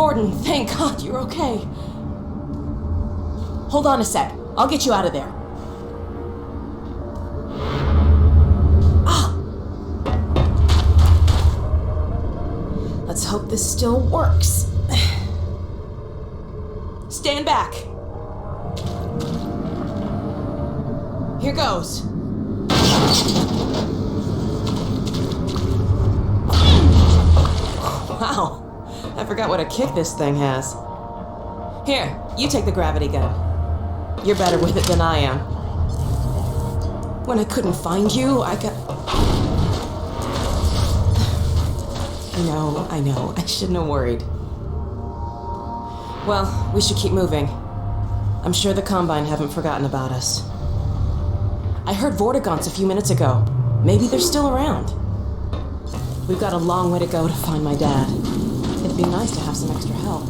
Gordon, thank God you're okay. Hold on a sec. I'll get you out of there. Let's hope this still works. Stand back. Here goes. Wow, I forgot what a kick this thing has. Here, you take the gravity gun. You're better with it than I am. When I couldn't find you, I know, I shouldn't have worried. Well, we should keep moving. I'm sure the Combine haven't forgotten about us. I heard Vortigaunts a few minutes ago. Maybe they're still around. We've got a long way to go to find my dad. It'd be nice to have some extra help.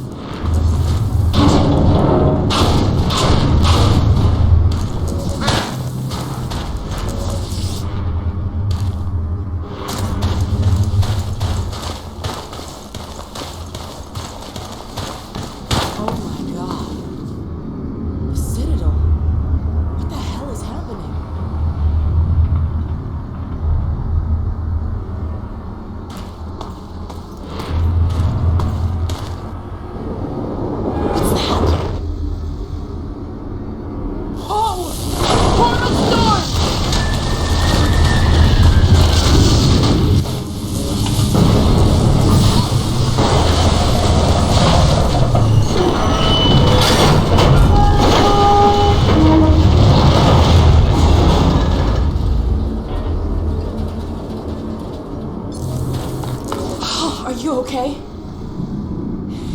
Okay?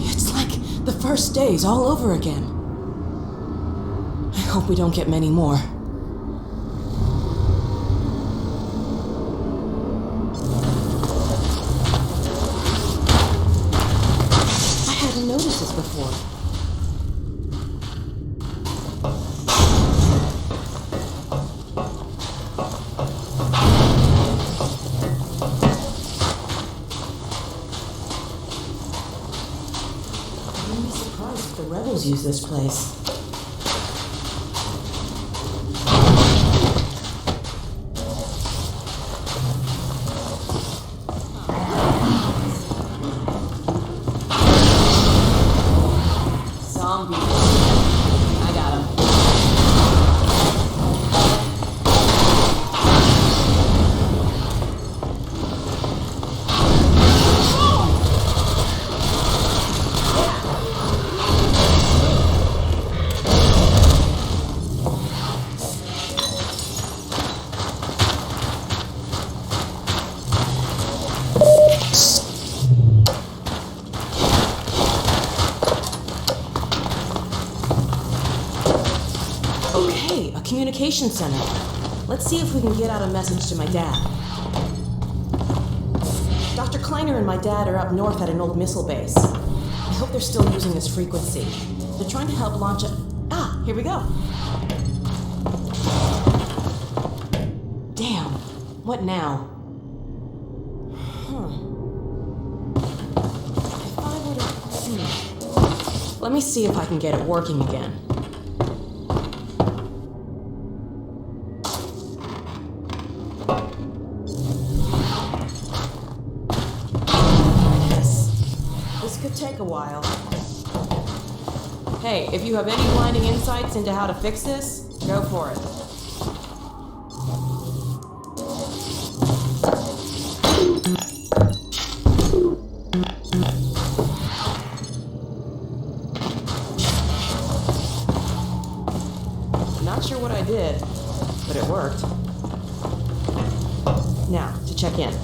It's like the first days all over again. I hope we don't get many more. I hadn't noticed this before. The rebels use this place. Zombie. I got him. Okay, a communication center. Let's see if we can get out a message to my dad. Dr. Kleiner and my dad are up north at an old missile base. I hope they're still using this frequency. They're trying to help launch a... Ah, here we go. Damn, what now? If I were to... Let me see if I can get it working again. Could take a while. Hey, if you have any blinding insights into how to fix this, go for it. Not sure what I did, but it worked. Now, to check in.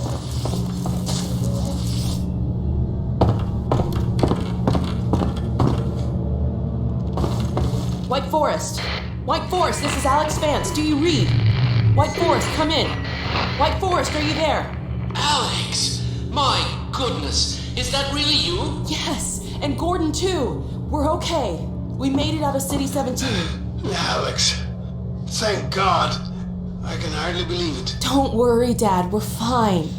White Forest! White Forest, this is Alex Vance. Do you read? White Forest, come in. White Forest, are you there? Alex! My goodness! Is that really you? Yes, and Gordon too. We're okay. We made it out of City 17. Alex, thank God. I can hardly believe it. Don't worry, Dad. We're fine.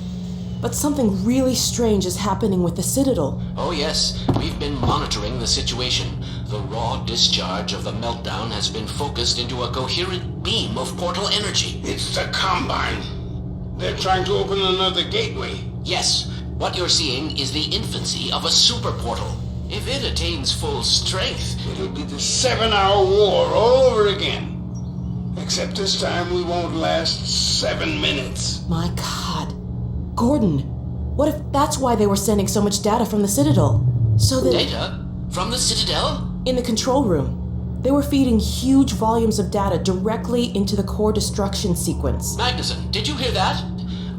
but something really strange is happening with the Citadel. Oh yes, we've been monitoring the situation. The raw discharge of the meltdown has been focused into a coherent beam of portal energy. It's the Combine. They're trying to open another gateway. Yes, what you're seeing is the infancy of a super portal. If it attains full strength, It'll be the 7-hour war all over again. Except this time we won't last 7 minutes. My God. Gordon, what if that's why they were sending so much data from the Citadel? So that data from the Citadel? in the control room, they were feeding huge volumes of data directly into the core destruction sequence. Magnuson, did you hear that?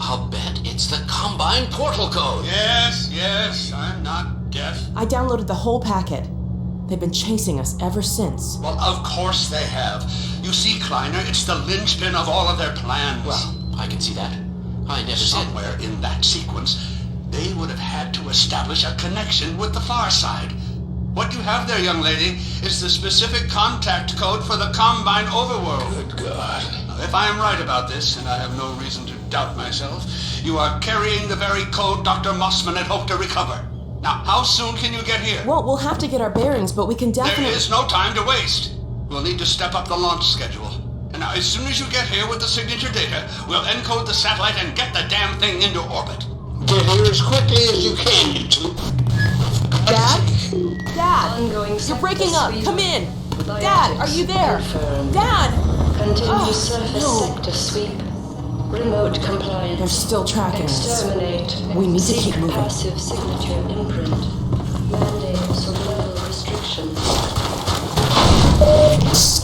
I'll bet it's the Combine portal code. Yes, I'm not deaf. I downloaded the whole packet. They've been chasing us ever since. Well, of course they have. You see, Kleiner, it's the linchpin of all of their plans. Well, I can see that. I never said... Somewhere in that sequence, they would have had to establish a connection with the far side. What you have there, young lady, is the specific contact code for the Combine overworld. Good God. Now, if I am right about this, and I have no reason to doubt myself, you are carrying the very code Dr. Mossman had hoped to recover. Now, how soon can you get here? Well, we'll have to get our bearings, but we can definitely... There is no time to waste. We'll need to step up the launch schedule. And now, as soon as you get here with the signature data, we'll encode the satellite and get the damn thing into orbit. Get here as quickly as you can, you two. Dad? Dad! Ongoing You're breaking up! sector Come in! sweep. Dad, are you there? Confirmed. Dad! Continue surface no. sector sweep. Remote compliance. They're still tracking us. Exterminate. We need to Seek keep moving. passive signature imprint. Mandate survival restrictions. Nice.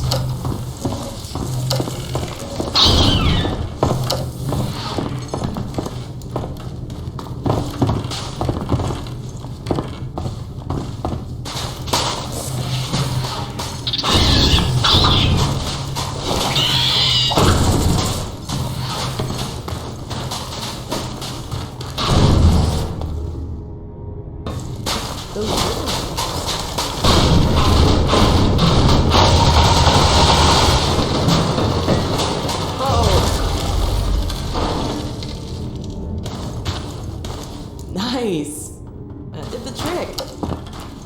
That did the trick.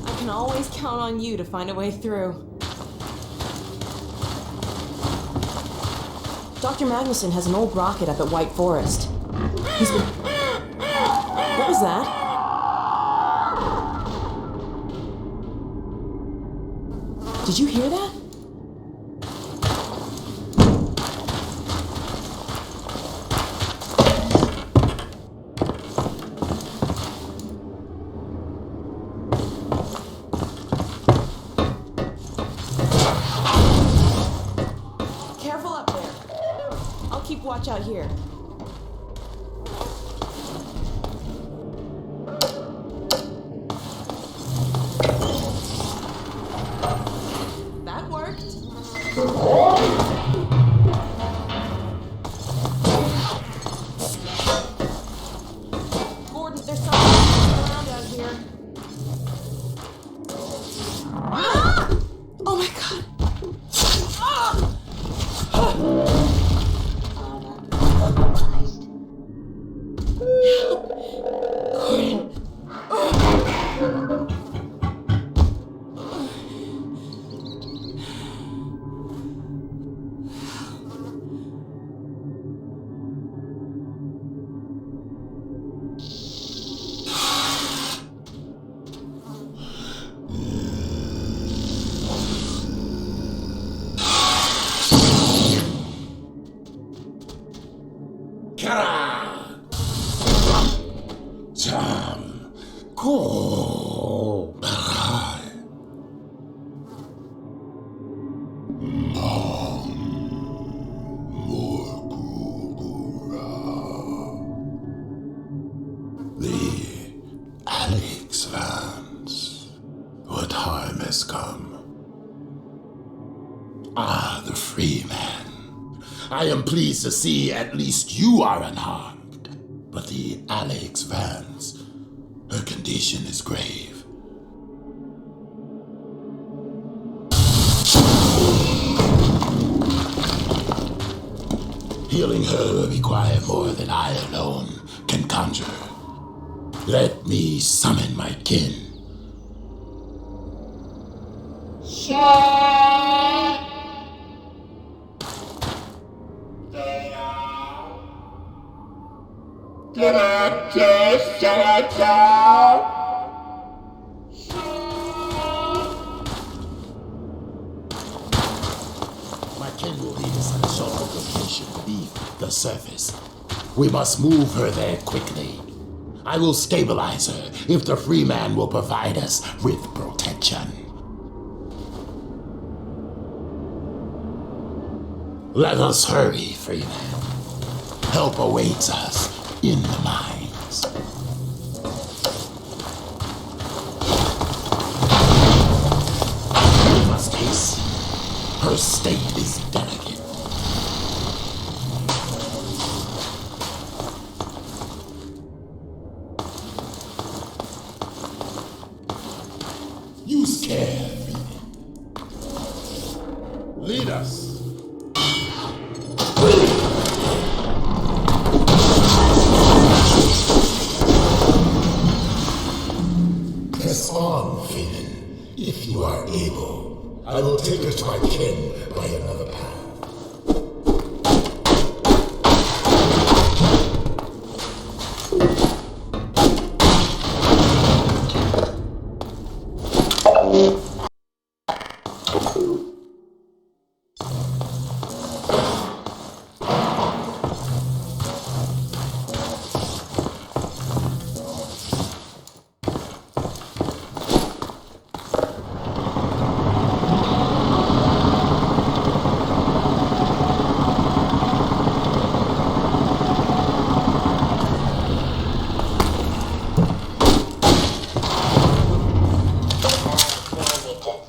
I can always count on you to find a way through. Dr. Magnuson has an old rocket up at White Forest. He's been... What was that? Did you hear that? Careful up there. I'll keep watch out here. That worked. Gordon, there's something around out here. Ah! Oh my God. Tom, go. The Alex Vance. What harm has come? Ah, the free man. I am pleased to see at least you are unharmed. But the Alex Vance, her condition is grave. Healing her will require more than I alone can conjure. Let me summon my kin. My kin will lead us at a sheltered location beneath the surface. We must move her there quickly. I will stabilize her if the free man will provide us with protection. Let us hurry, free man. Help awaits us in the mines. We must hasten. Her state is delicate. Use care, lead us. Press on, Phelan, if you are able. I will take her to my kin by another path.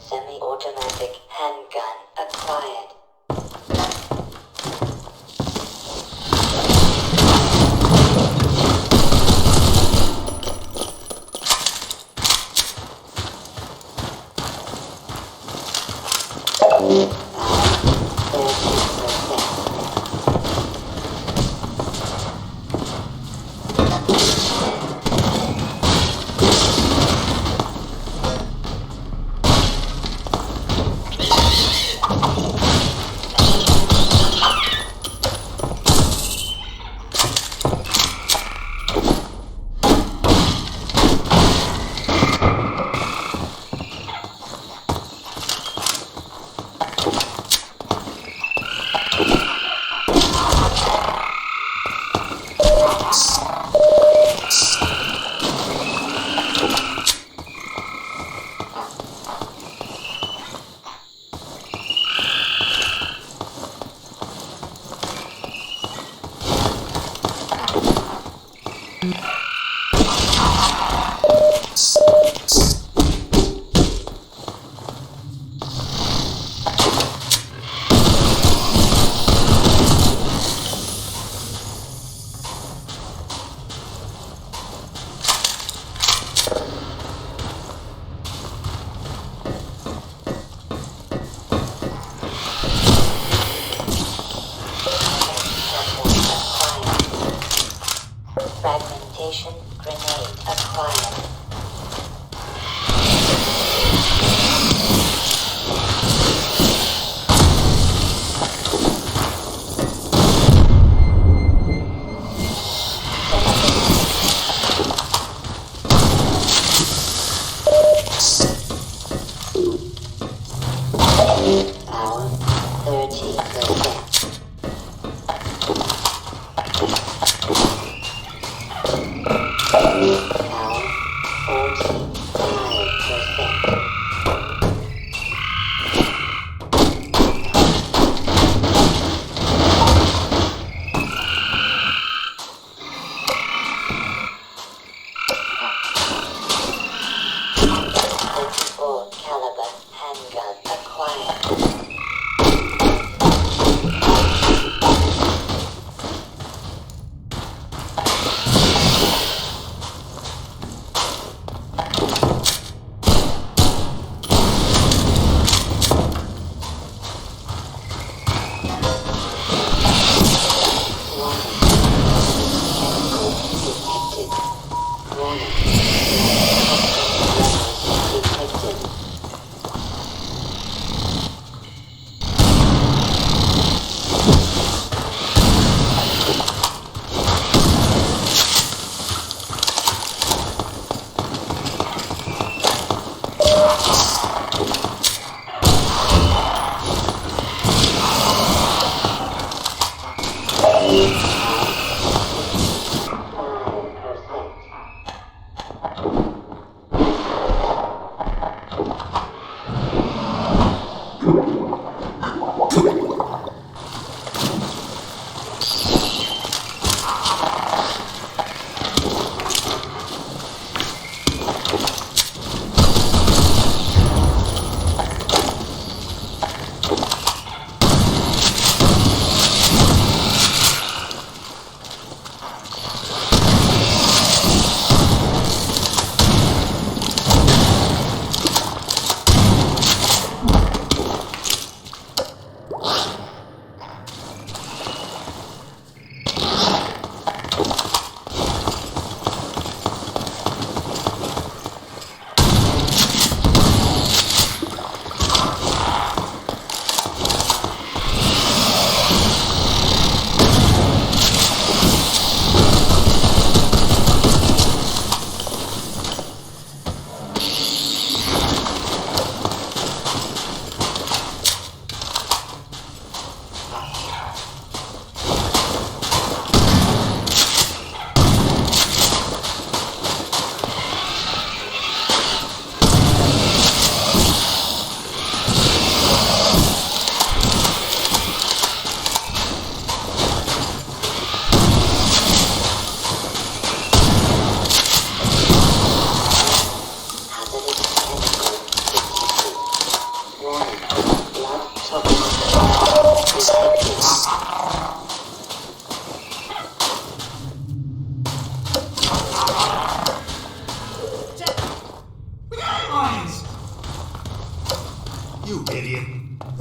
Semi-automatic handgun acquired. Fragmentation grenade acquired. Power 30%. Caliber handgun acquired.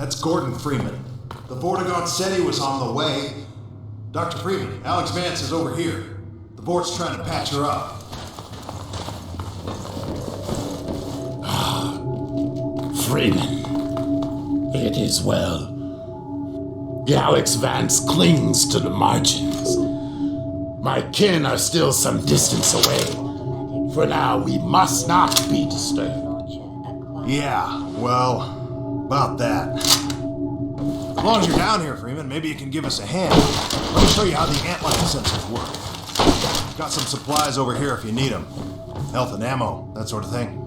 That's Gordon Freeman. The Vortigaunt said he was on the way. Dr. Freeman, Alex Vance is over here. The Vort's trying to patch her up. Freeman, it is well. Alex Vance clings to the margins. My kin are still some distance away. For now, we must not be disturbed. Yeah, well, about that. As long as you're down here, Freeman, maybe you can give us a hand. Let me show you how the antline sensors work. Got some supplies over here if you need them. Health and ammo, that sort of thing.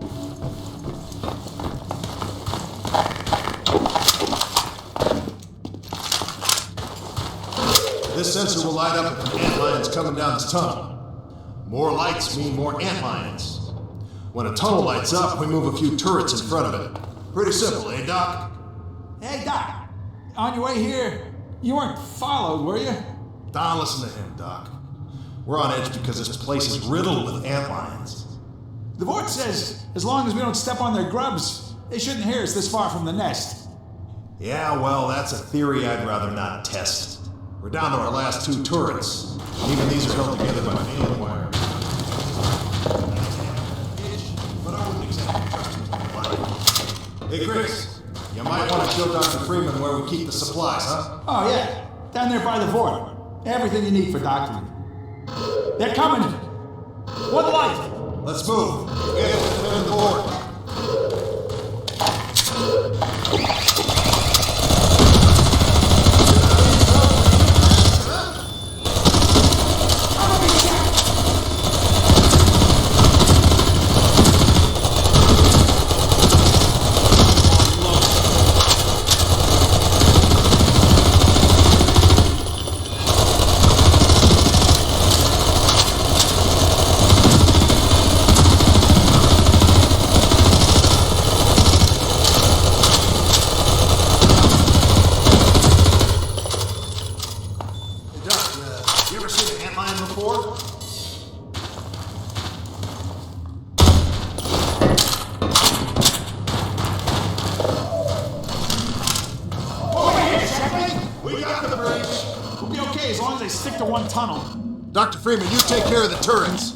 This sensor will light up if an antline's coming down this tunnel. More lights mean more antlions. When a tunnel lights up, we move a few turrets in front of it. Pretty simple, eh, Doc? Hey, Doc. On your way here, you weren't followed, were you? Don't listen to him, Doc. We're on edge because this place is riddled with antlions. The Vort says as long as we don't step on their grubs, they shouldn't hear us this far from the nest. Yeah, well, that's a theory I'd rather not test. We're down to our last two turrets. Even these are held together by mail wire. But I wouldn't exactly trust him. Hey, Chris, you might want to show Dr. Freeman where we keep the supplies, huh? Oh, yeah. Down there by the Vort. Everything you need for doctoring. They're coming. One light. Let's move. We have to defend the board. You ever seen an antlion before? Over here, checkmate. We got the breach. We'll be okay as long as they stick to one tunnel. Dr. Freeman, you take care of the turrets.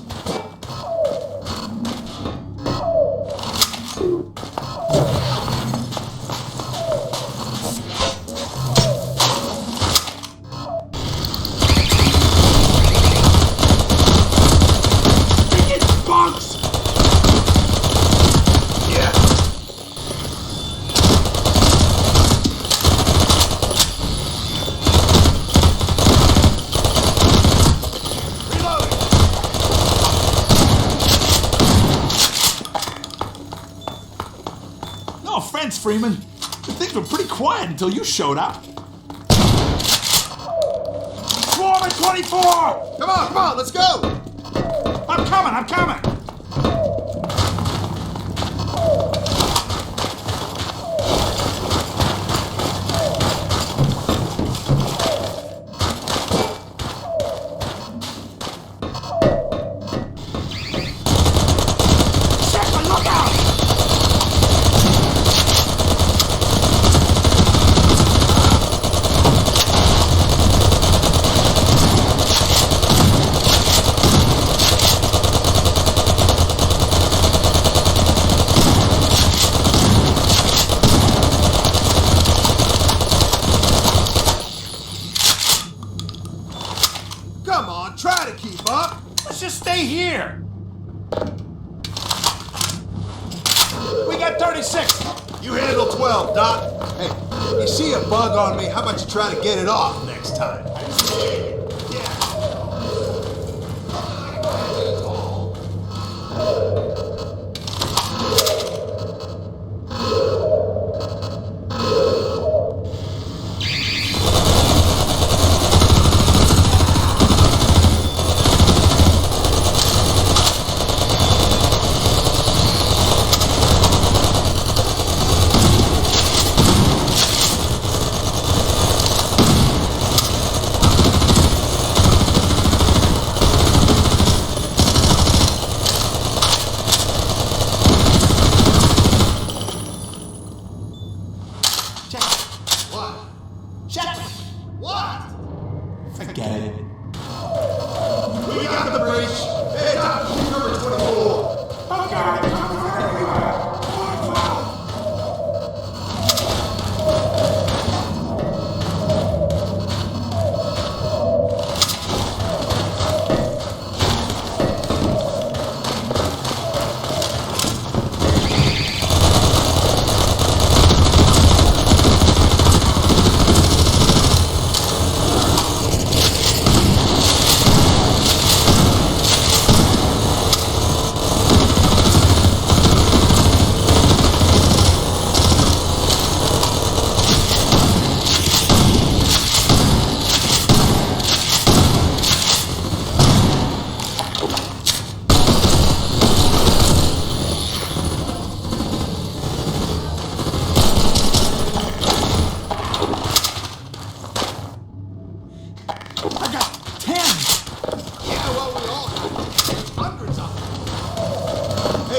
No offense, Freeman. The things were pretty quiet until you showed up. Swarm at 24! Come on, let's go! I'm coming! Checkman, look out! Come on, try to keep up. Let's just stay here. We got 36. You handle 12, Doc. Hey, you see a bug on me, how about you try to get it off next time?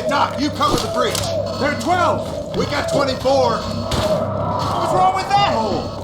Doc, you cover the breach. There are 12. We got 24. What's wrong with that hole?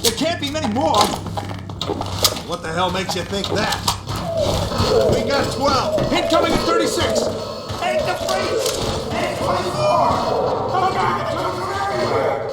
There can't be many more. What the hell makes you think that? We got 12. Incoming at 36. Ain't the freeze. Ain't 24. Oh God, it's coming from everywhere.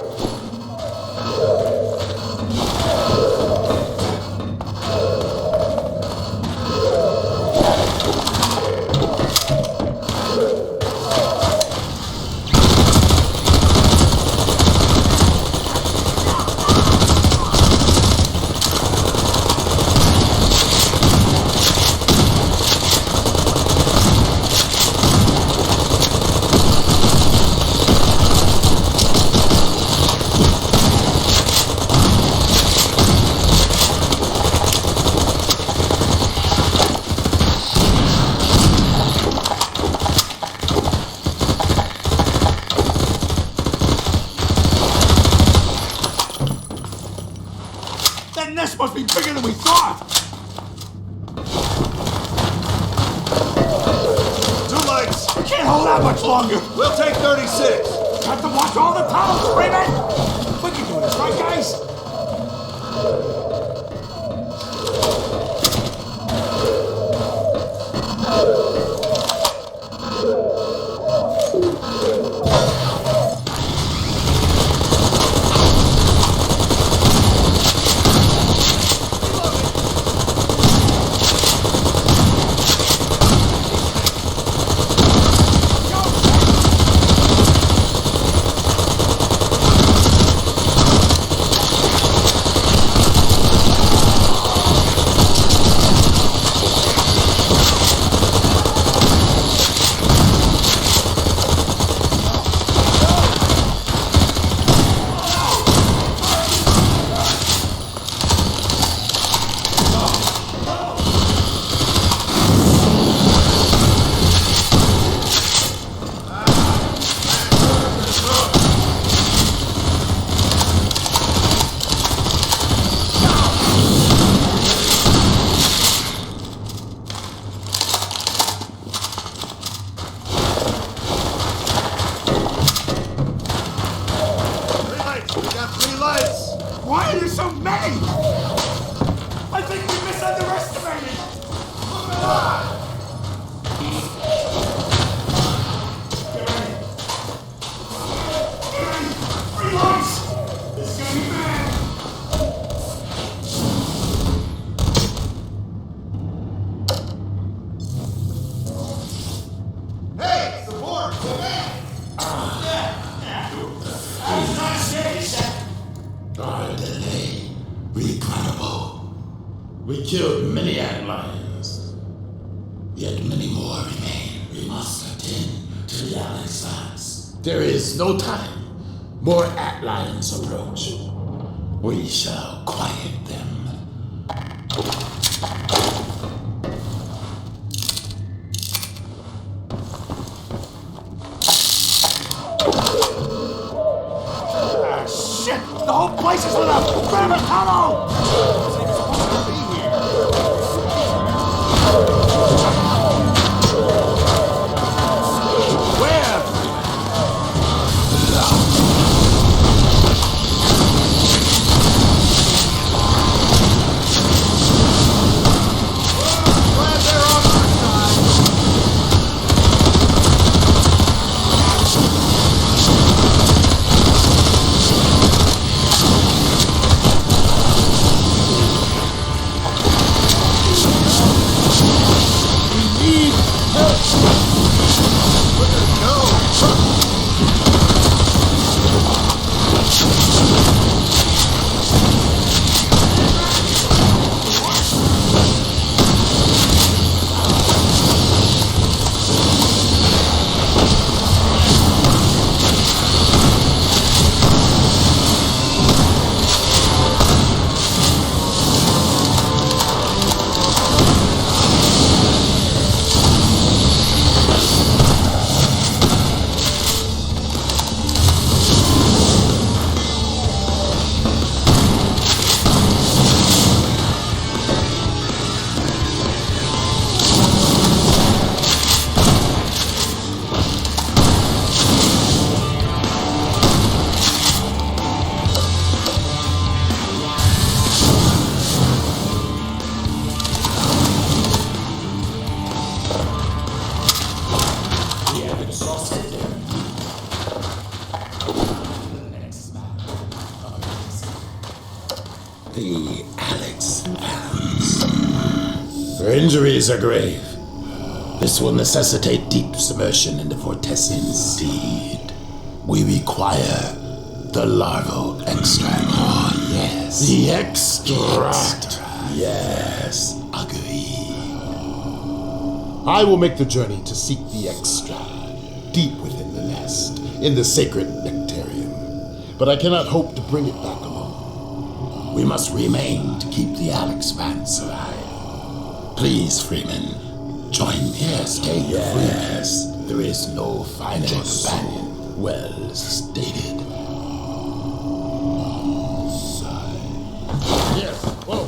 That nest must be bigger than we thought! 2 legs. We can't hold out much longer! We'll take 36. Have to watch all the tunnels, Freeman! We can do this, right, guys? Why are there so many? I think we misunderestimated. Get ready. Get ready. Relax. This is gonna be bad. Hey, support! Go back! That's not safe. Our delay, regrettable. We killed many antlions, yet many more remain. We must attend to the Alexans. There is no time. More antlions approach. We shall quiet them. Shit! The whole place is lit up! Grab a tunnel! Where? The Alex Vance. Her injuries are grave. This will necessitate deep submersion into vortessence. Indeed. We require the larval extract. Oh, yes. The extract. Yes. Agree. I will make the journey to seek the extract deep within the nest, in the sacred nectarium. But I cannot hope to bring it back alone. We must remain to keep the Alex Vance alive. Please, Freeman, join me. Yes, take yes. There is no finer companion. Well stated. Yes, whoa.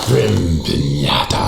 Grim Pinata.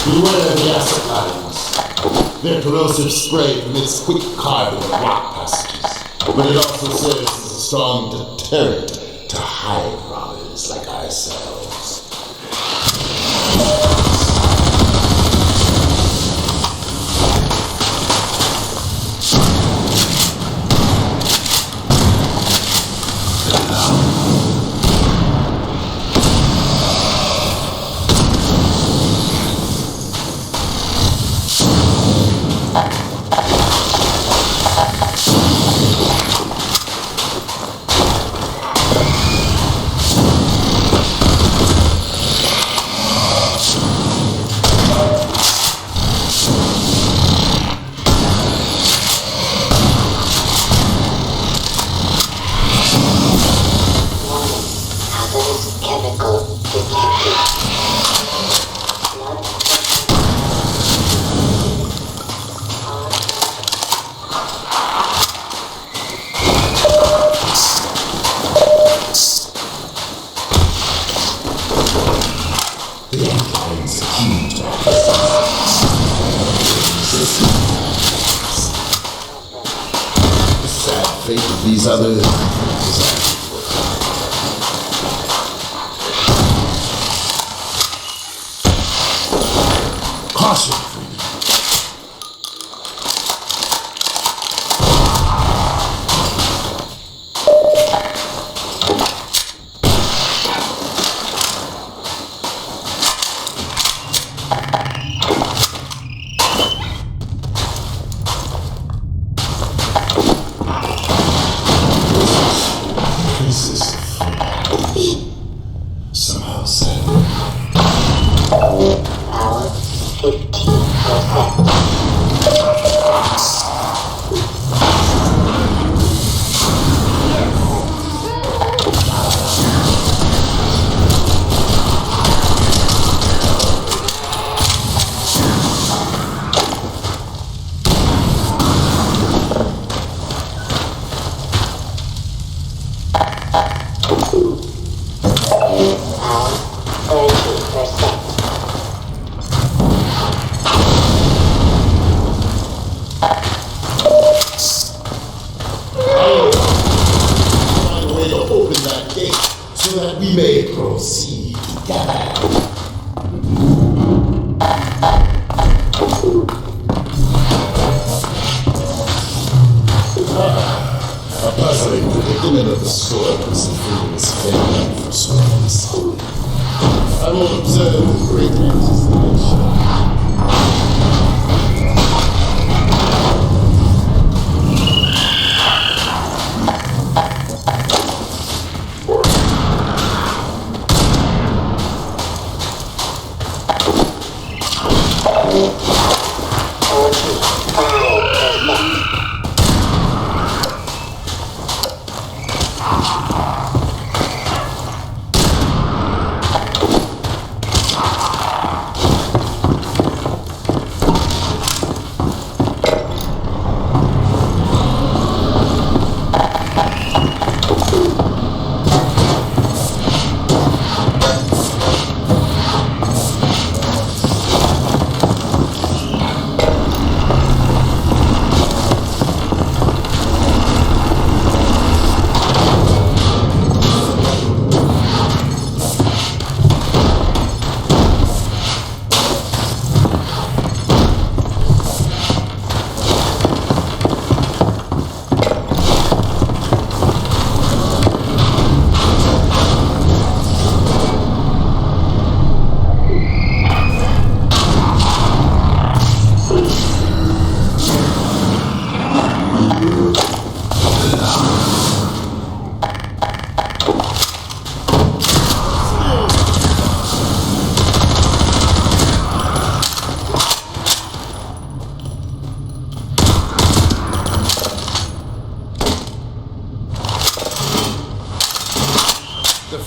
Beware the acid lines. Their corrosive spray emits quick carbon and rock passages, but it also serves as a strong deterrent to hive robbers like ourselves. Hazardous chemical detected. The Anthrax accused the sad fate of these others. Caution, Freeman. In another storms and freedom's failing for storms. I will observe with great anticipation.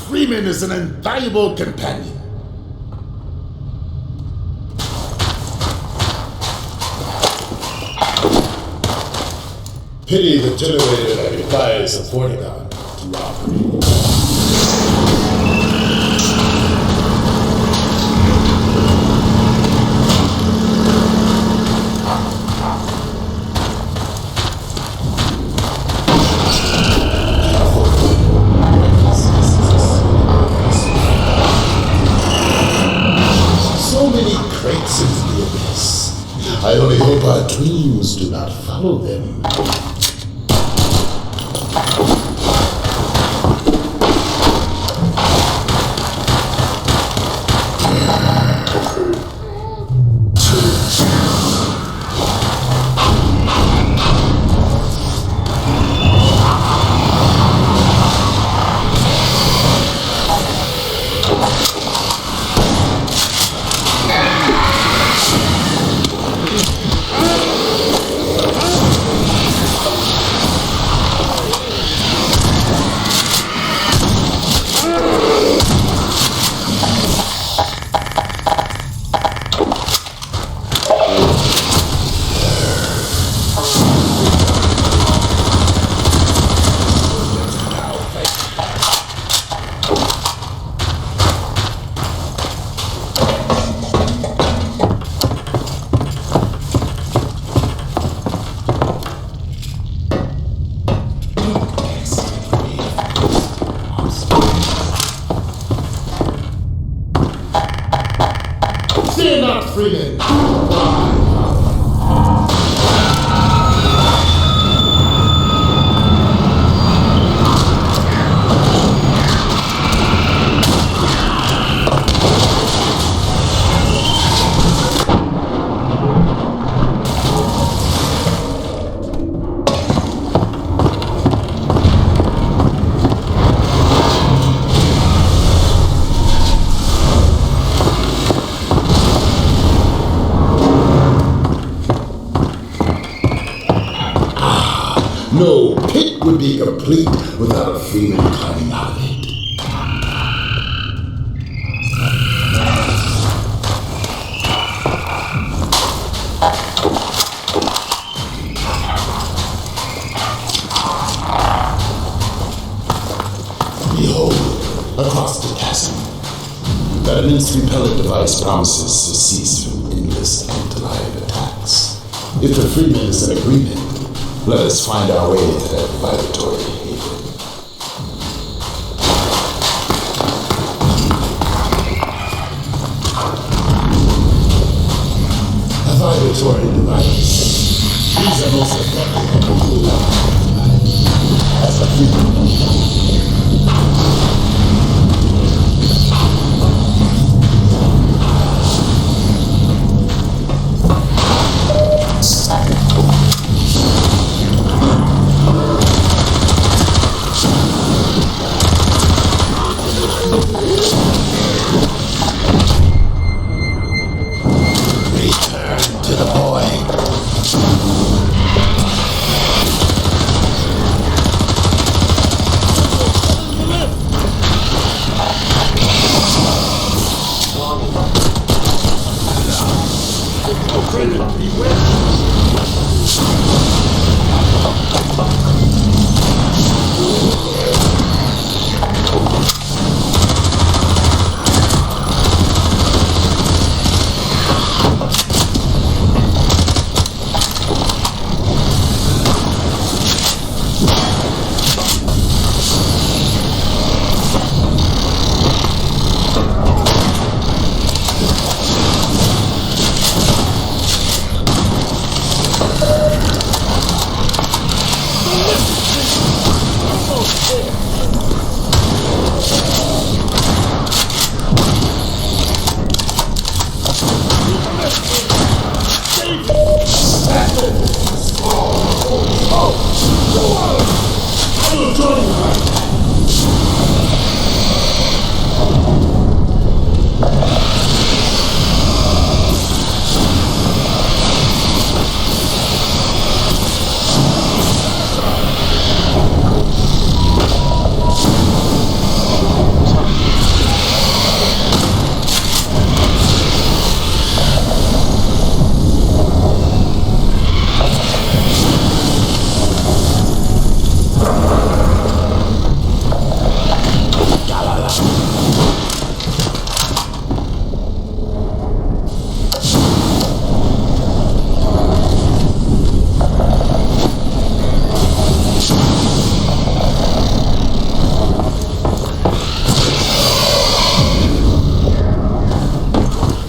Freeman is an invaluable companion. Pity the generator that requires a Vortigon to operate. I only hope our dreams do not follow them. Fear not, Freeman. No pit would be complete without a Freeman climbing out of it. Behold, across the chasm, that immense repellent device promises to cease from endless anti-live attacks. If the Freeman is in agreement, let us find our way to that vibratory haven. A vibratory device. These are most effective. as a human. Return to the boy.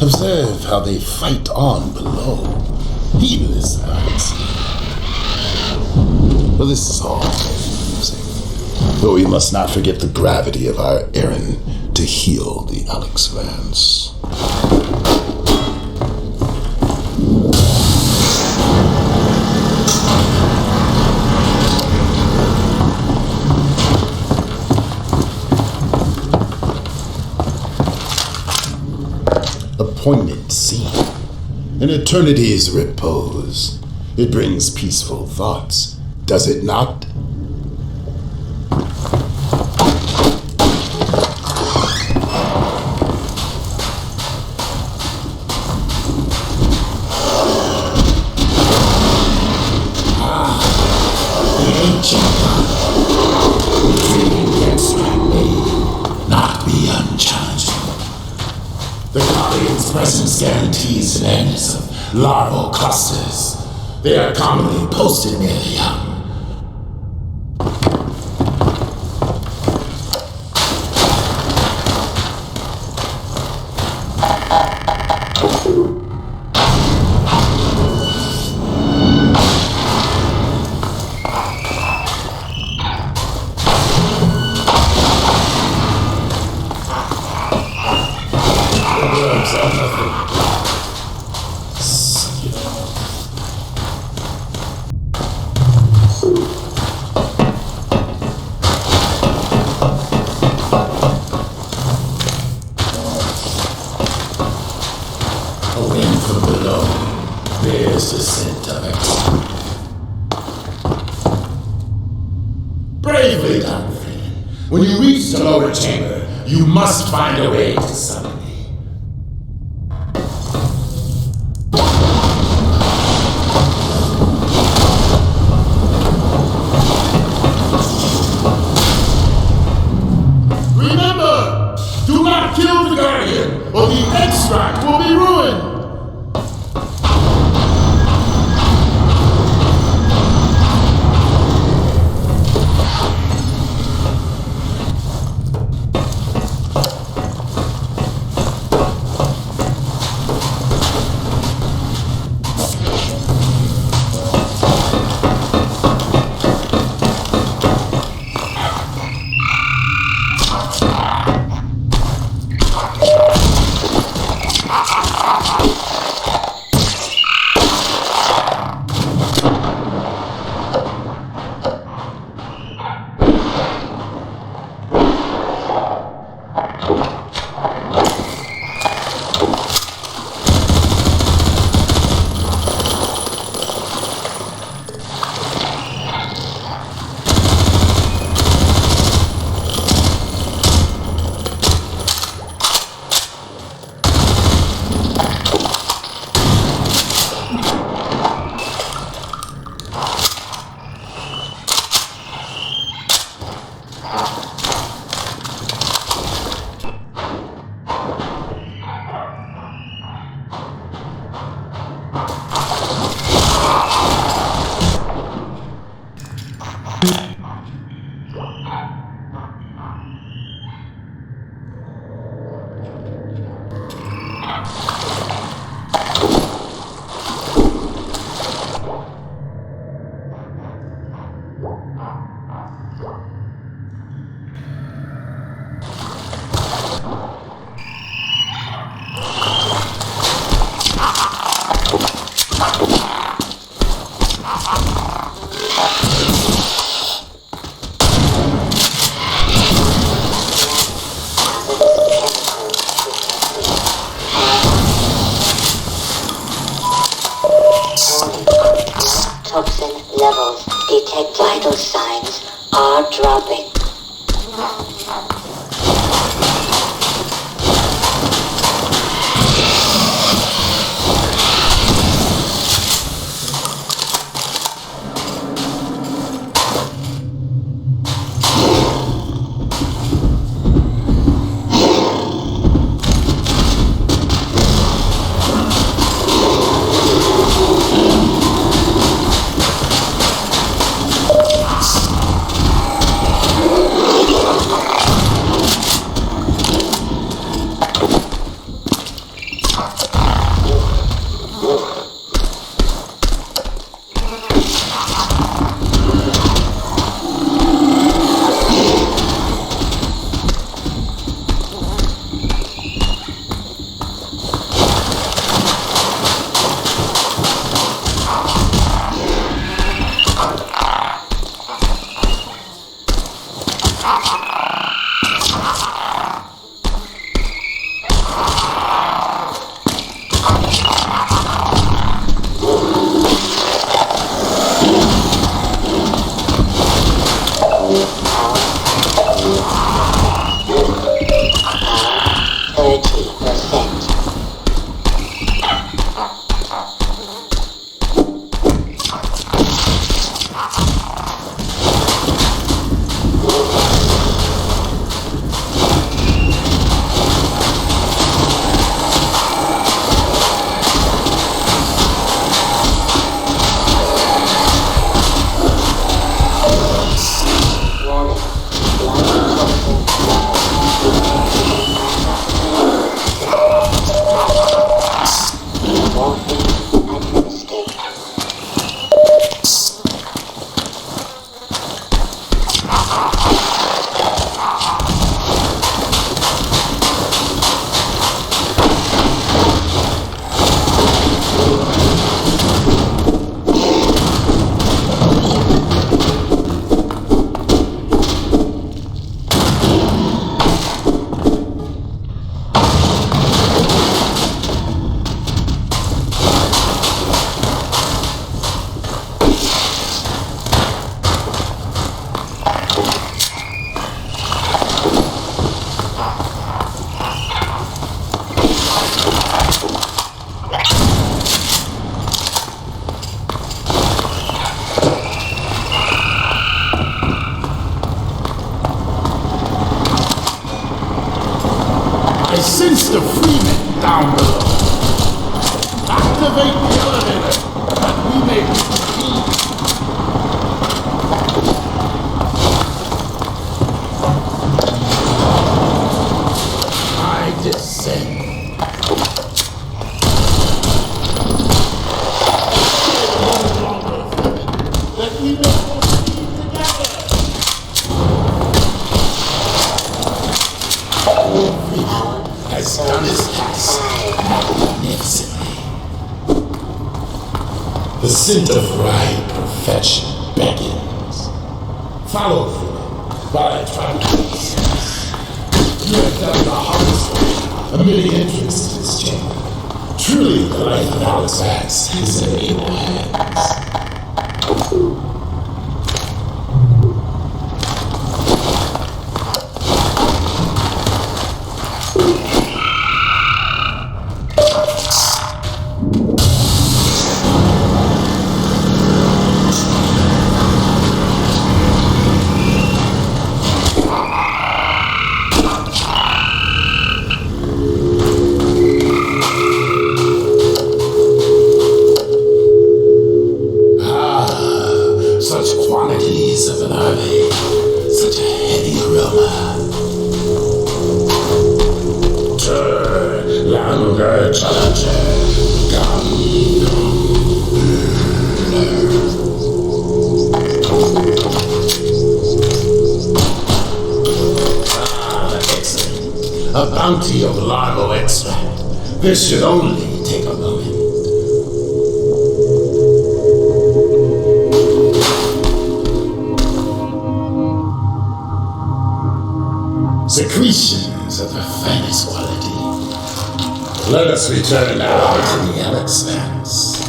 Observe how they fight on below, heedless of our exit. Well, this is all confusing. But we must not forget the gravity of our errand to heal the Alex Vance. A poignant scene, an eternity's repose. It brings peaceful thoughts, does it not? The ancient the extract may not be unchallenging. The Guardian's presence guarantees the awareness of larval clusters. They are commonly posted near the young. A wind from below bears the scent of extract. Bravely done, friend. When you reach the lower chamber, you must find a way to summon me. Remember, do not kill the Guardian, or the extract will be ruined. Toxin levels detect vital signs are dropping. I sense the freemen down below. Activate the elevator that we may proceed. I descend. That we may proceed together. Has done his task magnificently. The scent of right perfection beckons. Follow me while I try to peace. You have done the hardest work of many entrance to this chamber. Truly, the life of Alex Vax is in able hands. Such quantities of an army, such a heavy aroma. Turn, longer challenger, excellent. A bounty of largo extract. This should only take a moment. Secretions of the finest quality. Let us return now to the Alexans.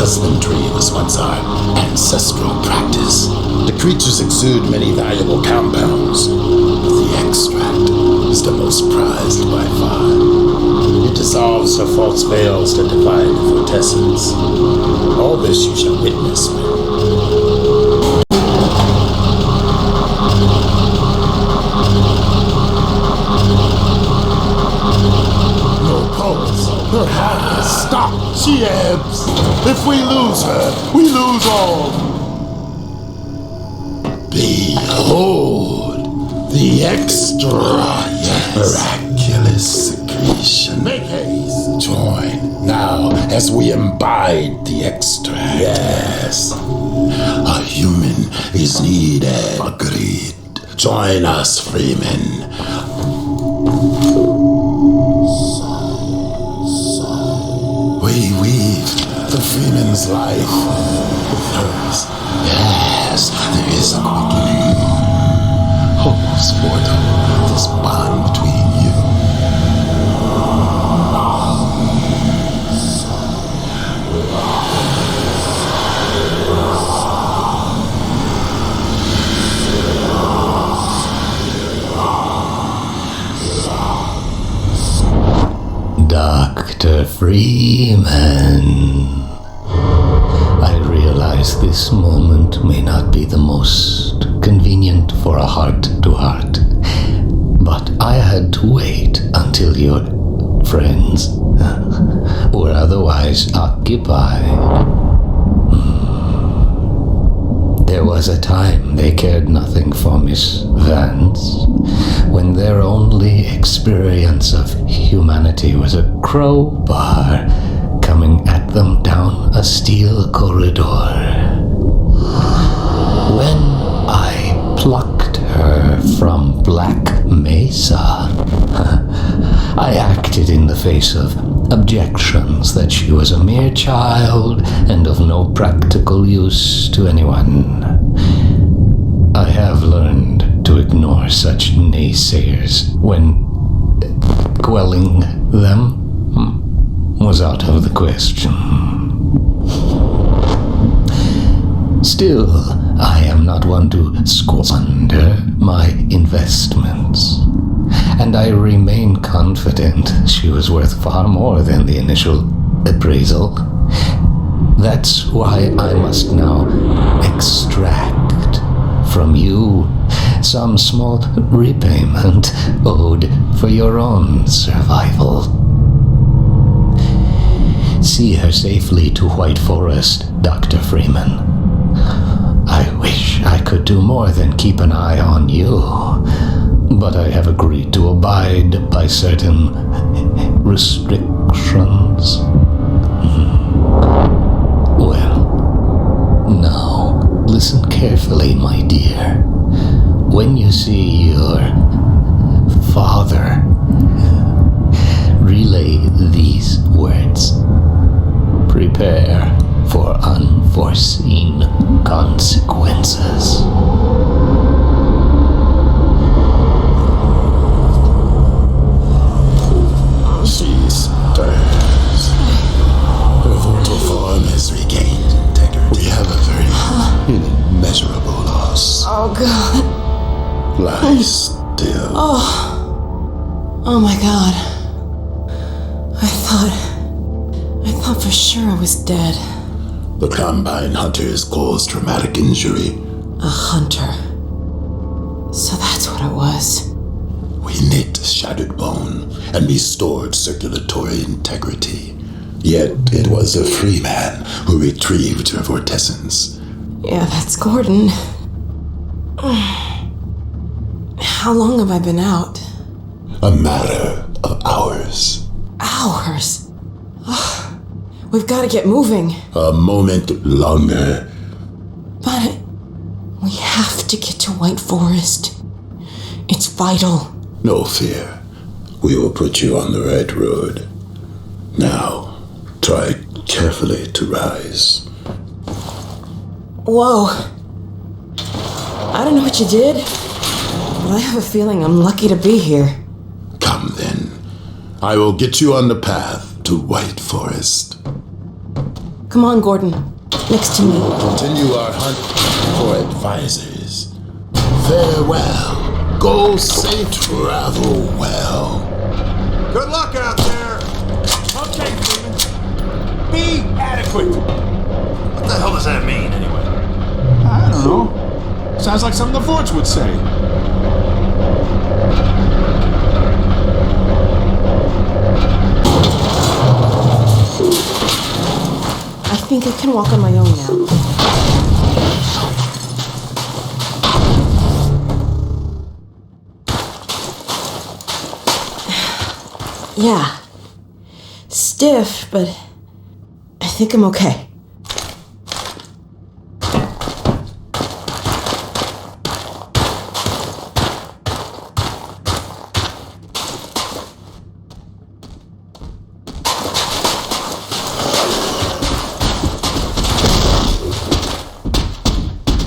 Husbandry was once our ancestral practice. The creatures exude many valuable compounds, but the extract is the most prized by far. It dissolves the false veils that divide the vortessence. All this you shall witness when her heart is stopped. She ebbs. If we lose her, we lose all. Behold, the extra, miraculous secretion. Make haste. Join now as we imbibe the extract. Yes. A human is needed. Agreed. Join us, Freeman. We weave the Freeman's life with hers. Yes, there is a quickening. Almost mortal, this bond between you. Dr. Freeman, I realize this moment may not be the most convenient for a heart-to-heart, but I had to wait until your friends were otherwise occupied. There was a time they cared nothing for Miss Vance, when their only experience of humanity was a crowbar coming at them down a steel corridor. When I plucked her from Black Mesa, I acted in the face of objections that she was a mere child and of no practical use to anyone. I have learned to ignore such naysayers when quelling them was out of the question. Still, I am not one to squander my investments, and I remain confident she was worth far more than the initial appraisal. That's why I must now extract from you some small repayment owed for your own survival. See her safely to White Forest, Dr. Freeman. I wish I could do more than keep an eye on you, but I have agreed to abide by certain restrictions. Well, now, listen carefully, my dear. When you see your father, relay these words. Prepare for unforeseen consequences. She stirs. Her mortal form has regained integrity. We have a very immeasurable loss. Oh, God. Lie still. Oh my God. I thought for sure I was dead. The Combine Hunters caused traumatic injury. A hunter. So that's what it was. We knit shattered bone and restored circulatory integrity. Yet it was a free man who retrieved her vortessence. Yeah, that's Gordon. How How long have I been out? A matter of hours. Hours? We've got to get moving. A moment longer. But we have to get to White Forest. It's vital. No fear. We will put you on the right road. Now, try carefully to rise. Whoa. I don't know what you did, but I have a feeling I'm lucky to be here. Come then. I will get you on the path to White Forest. Come on, Gordon. Next to me. Continue our hunt for advisors. Farewell. Go safe, travel well. Good luck out there! Okay, Freeman. Be adequate. What the hell does that mean, anyway? I don't know. Sounds like something the Forts would say. I think I can walk on my own now. Yeah. Stiff, but I think I'm okay.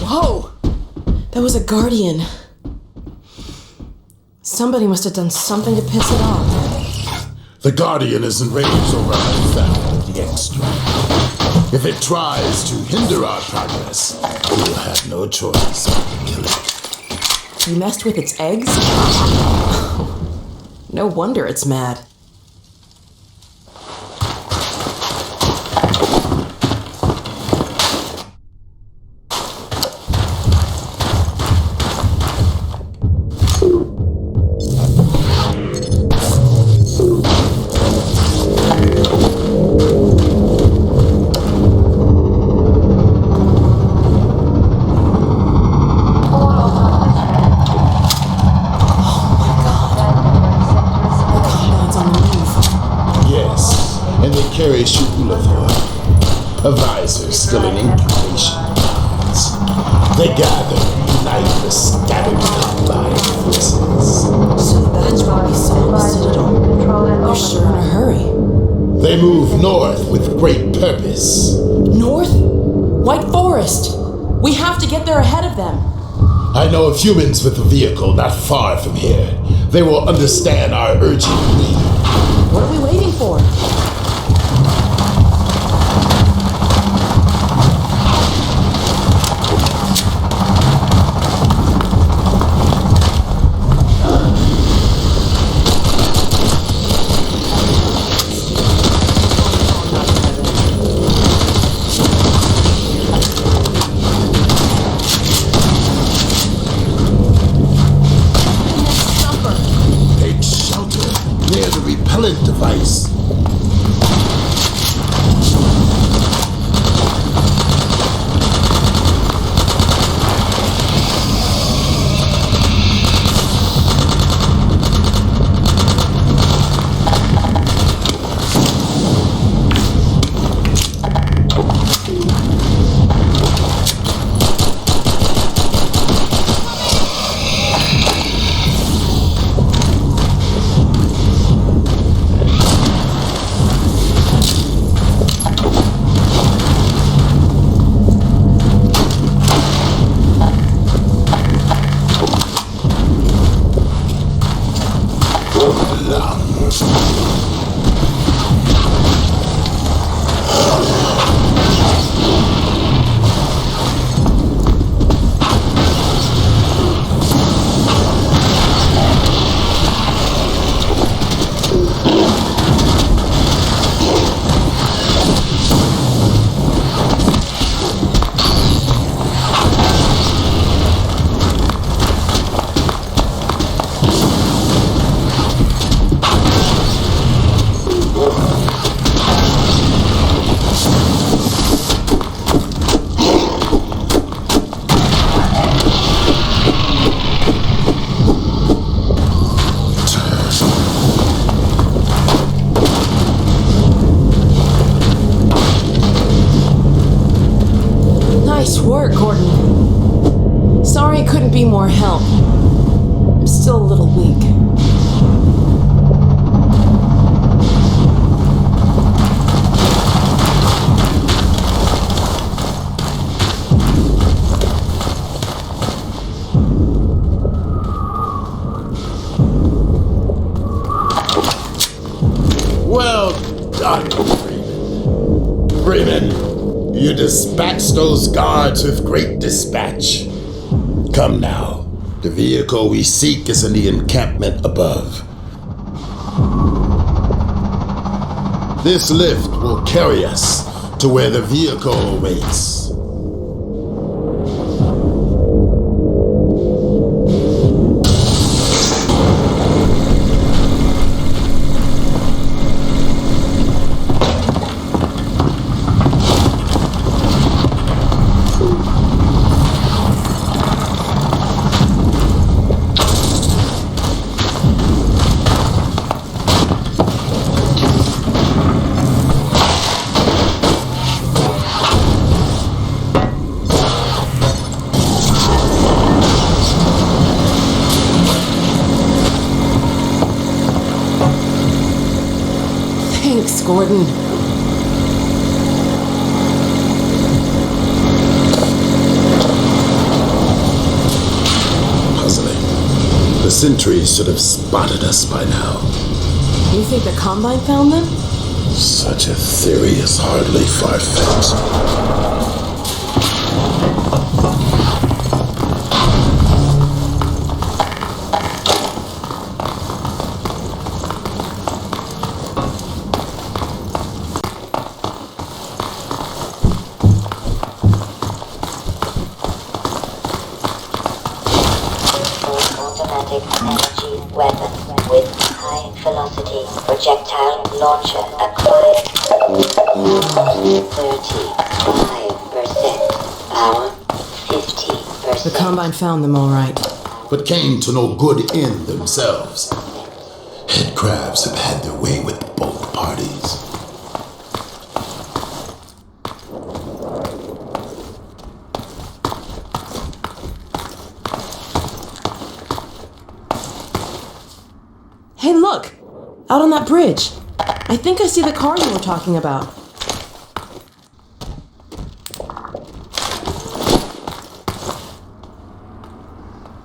Whoa! That was a guardian. Somebody must have done something to piss it off. The Guardian is enraged over our theft of the extract. If it tries to hinder our progress, we will have no choice but to kill it. You messed with its eggs? No wonder it's mad. Carry Shukula advisors still in incubation pods. They gather and unite the scattered combine forces. So that's why we saw the Citadel. They're sure in a hurry. They move north with great purpose. North? White Forest! We have to get there ahead of them. I know of humans with a vehicle not far from here. They will understand our urgent need. What are we waiting for? Take shelter near the repellent device. work, Gordon. Sorry I couldn't be more help. I'm still a little weak. Well done, Freeman. Freeman, you dispatched those guards with great dispatch. Come now. The vehicle we seek is in the encampment above. This lift will carry us to where the vehicle awaits. Thanks, Gordon. Puzzling. The sentries should have spotted us by now. You think the Combine found them? Such a theory is hardly far-fetched. Automatic energy weapon with high velocity projectile launcher acquired. 35% power, 50%. The Combine found them all right. But came to no good end themselves. Head crabs have had their way with both parties. Hey, look! Out on that bridge. I think I see the car you were talking about.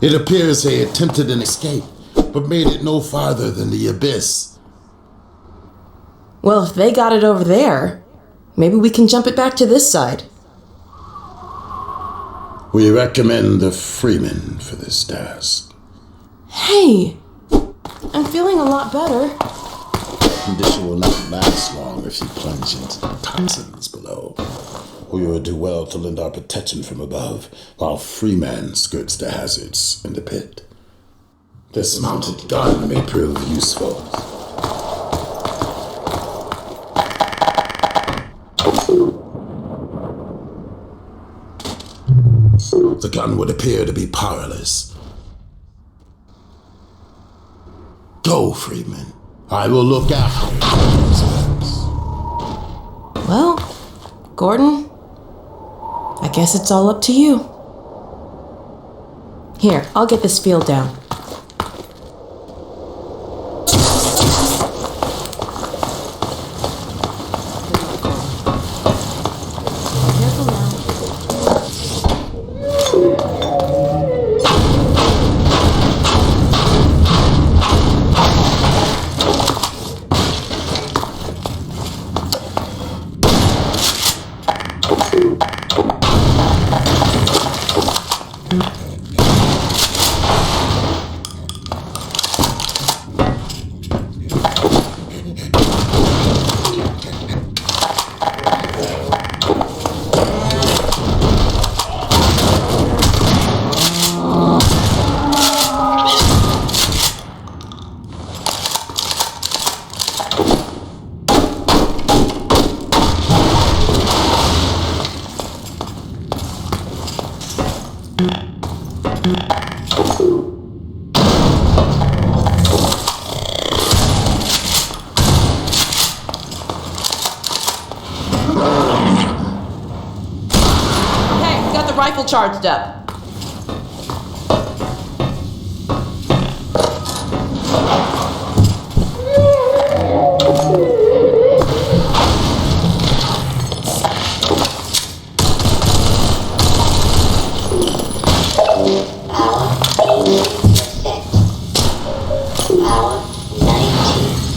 It appears they attempted an escape, but made it no farther than the abyss. Well, if they got it over there, maybe we can jump it back to this side. We recommend the Freeman for this task. Hey! I'm feeling a lot better. The condition will not last long if you plunge into the toxins below. We will do well to lend our protection from above, while Freeman skirts the hazards in the pit. This mounted gun may prove useful. The gun would appear to be powerless. Go, Freeman. I will look after you. Well, Gordon, I guess it's all up to you. Here, I'll get this field down. Careful now. the rifle charged up. Power 95%.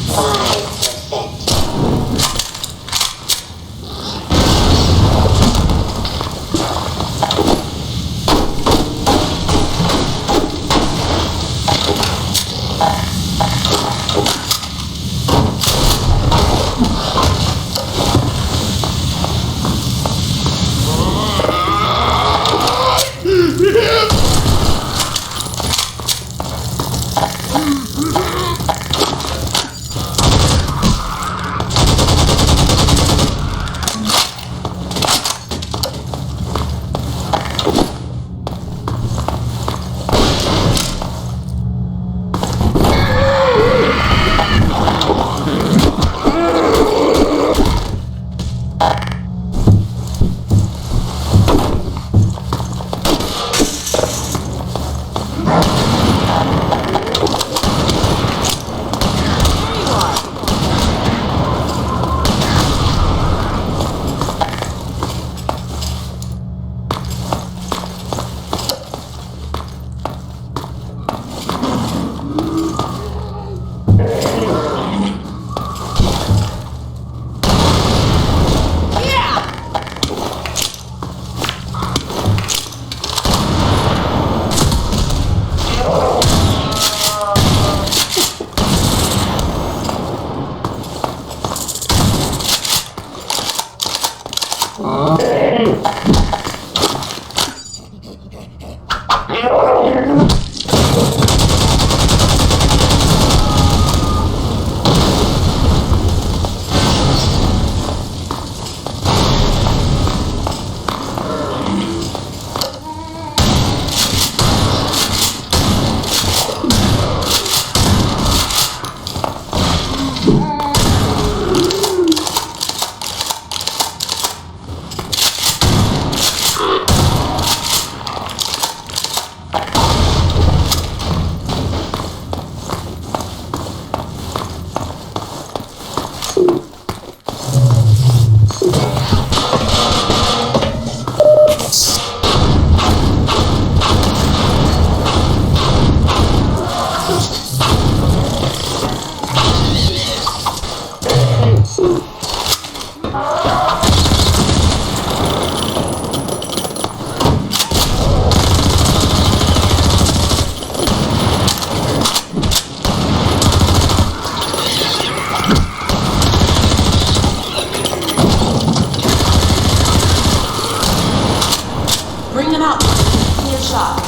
Bring them out. Clear shot.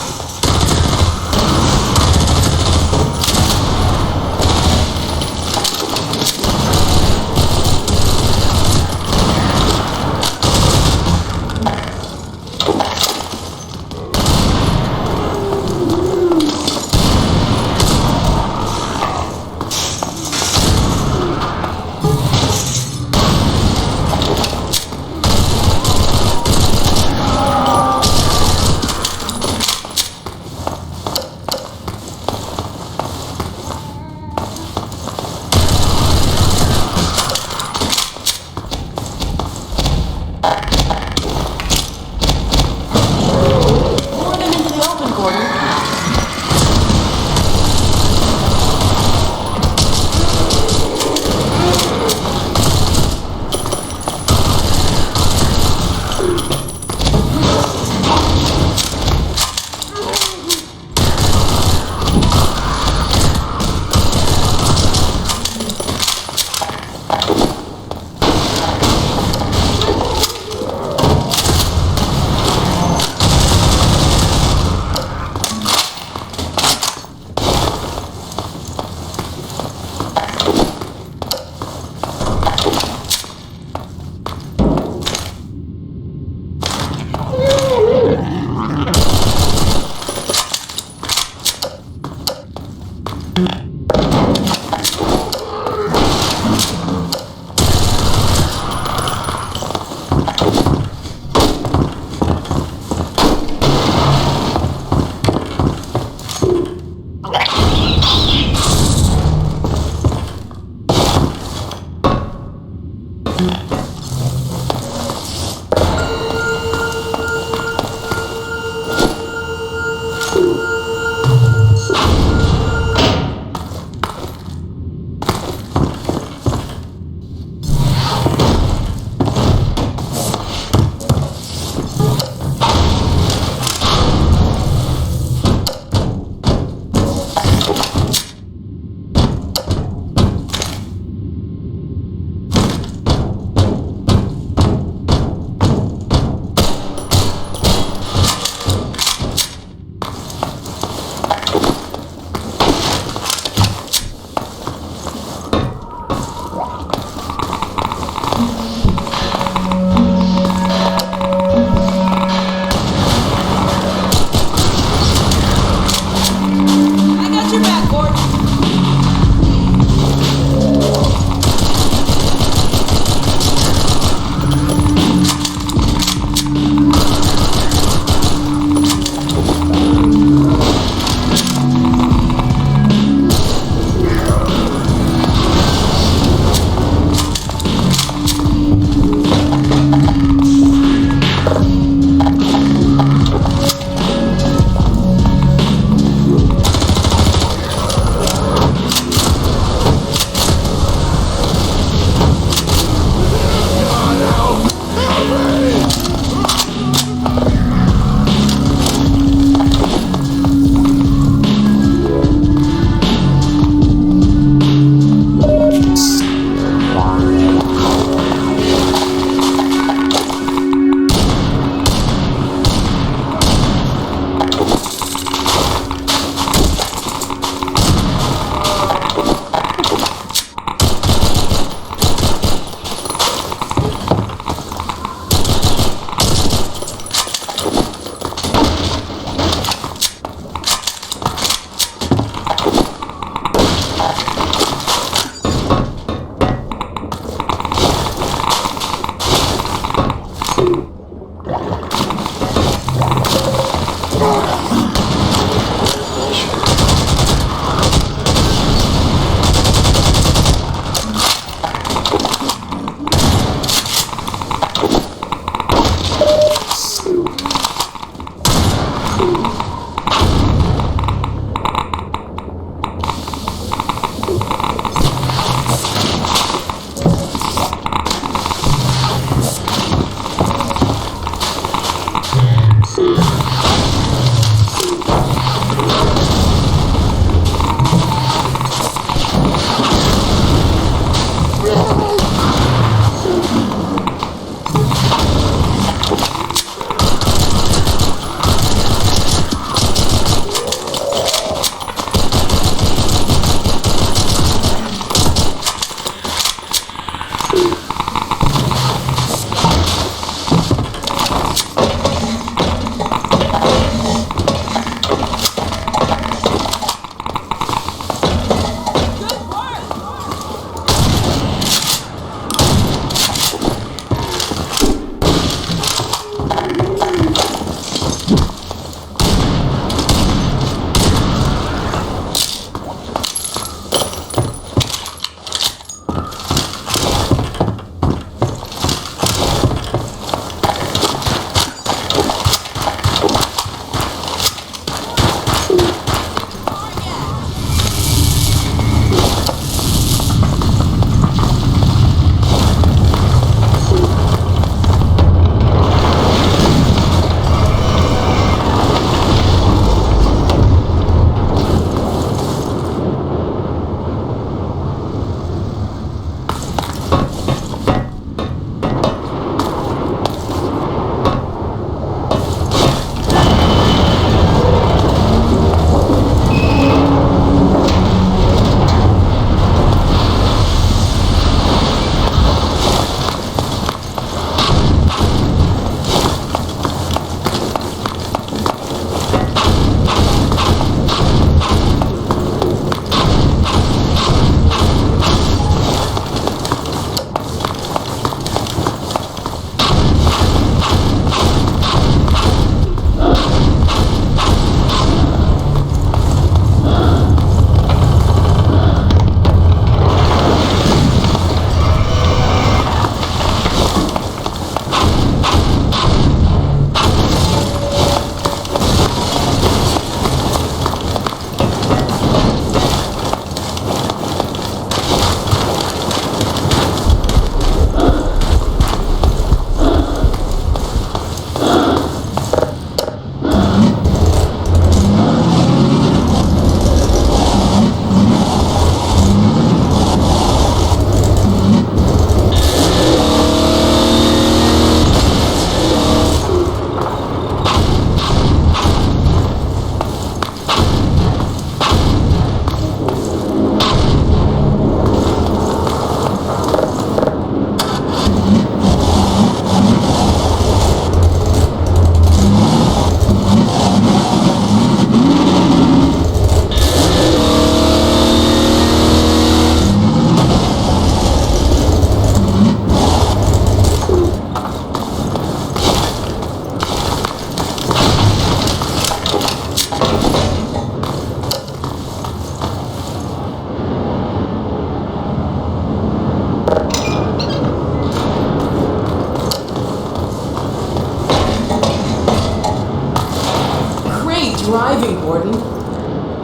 driving, Gordon.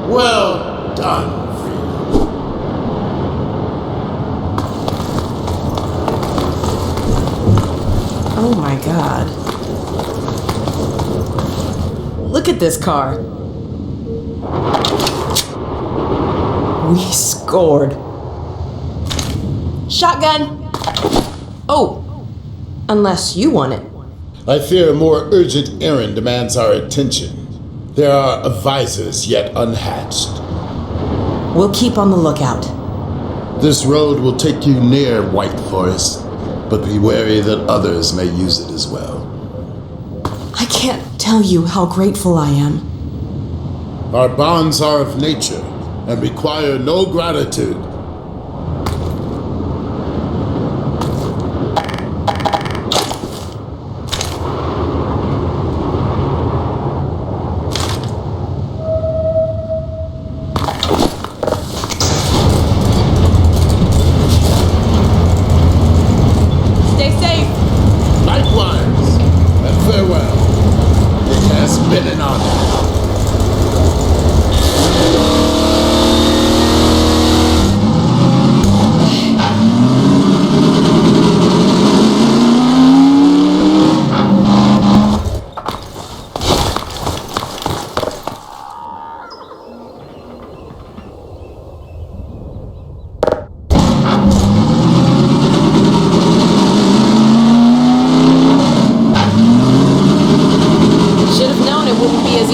Well done, Freeman. Oh my god. Look at this car. We scored. Shotgun! Oh, unless you want it. I fear a more urgent errand demands our attention. There are advisors yet unhatched. We'll keep on the lookout. This road will take you near White Forest, but be wary that others may use it as well. I can't tell you how grateful I am. Our bonds are of nature and require no gratitude. Stay safe. Likewise, and farewell. It has been an honor.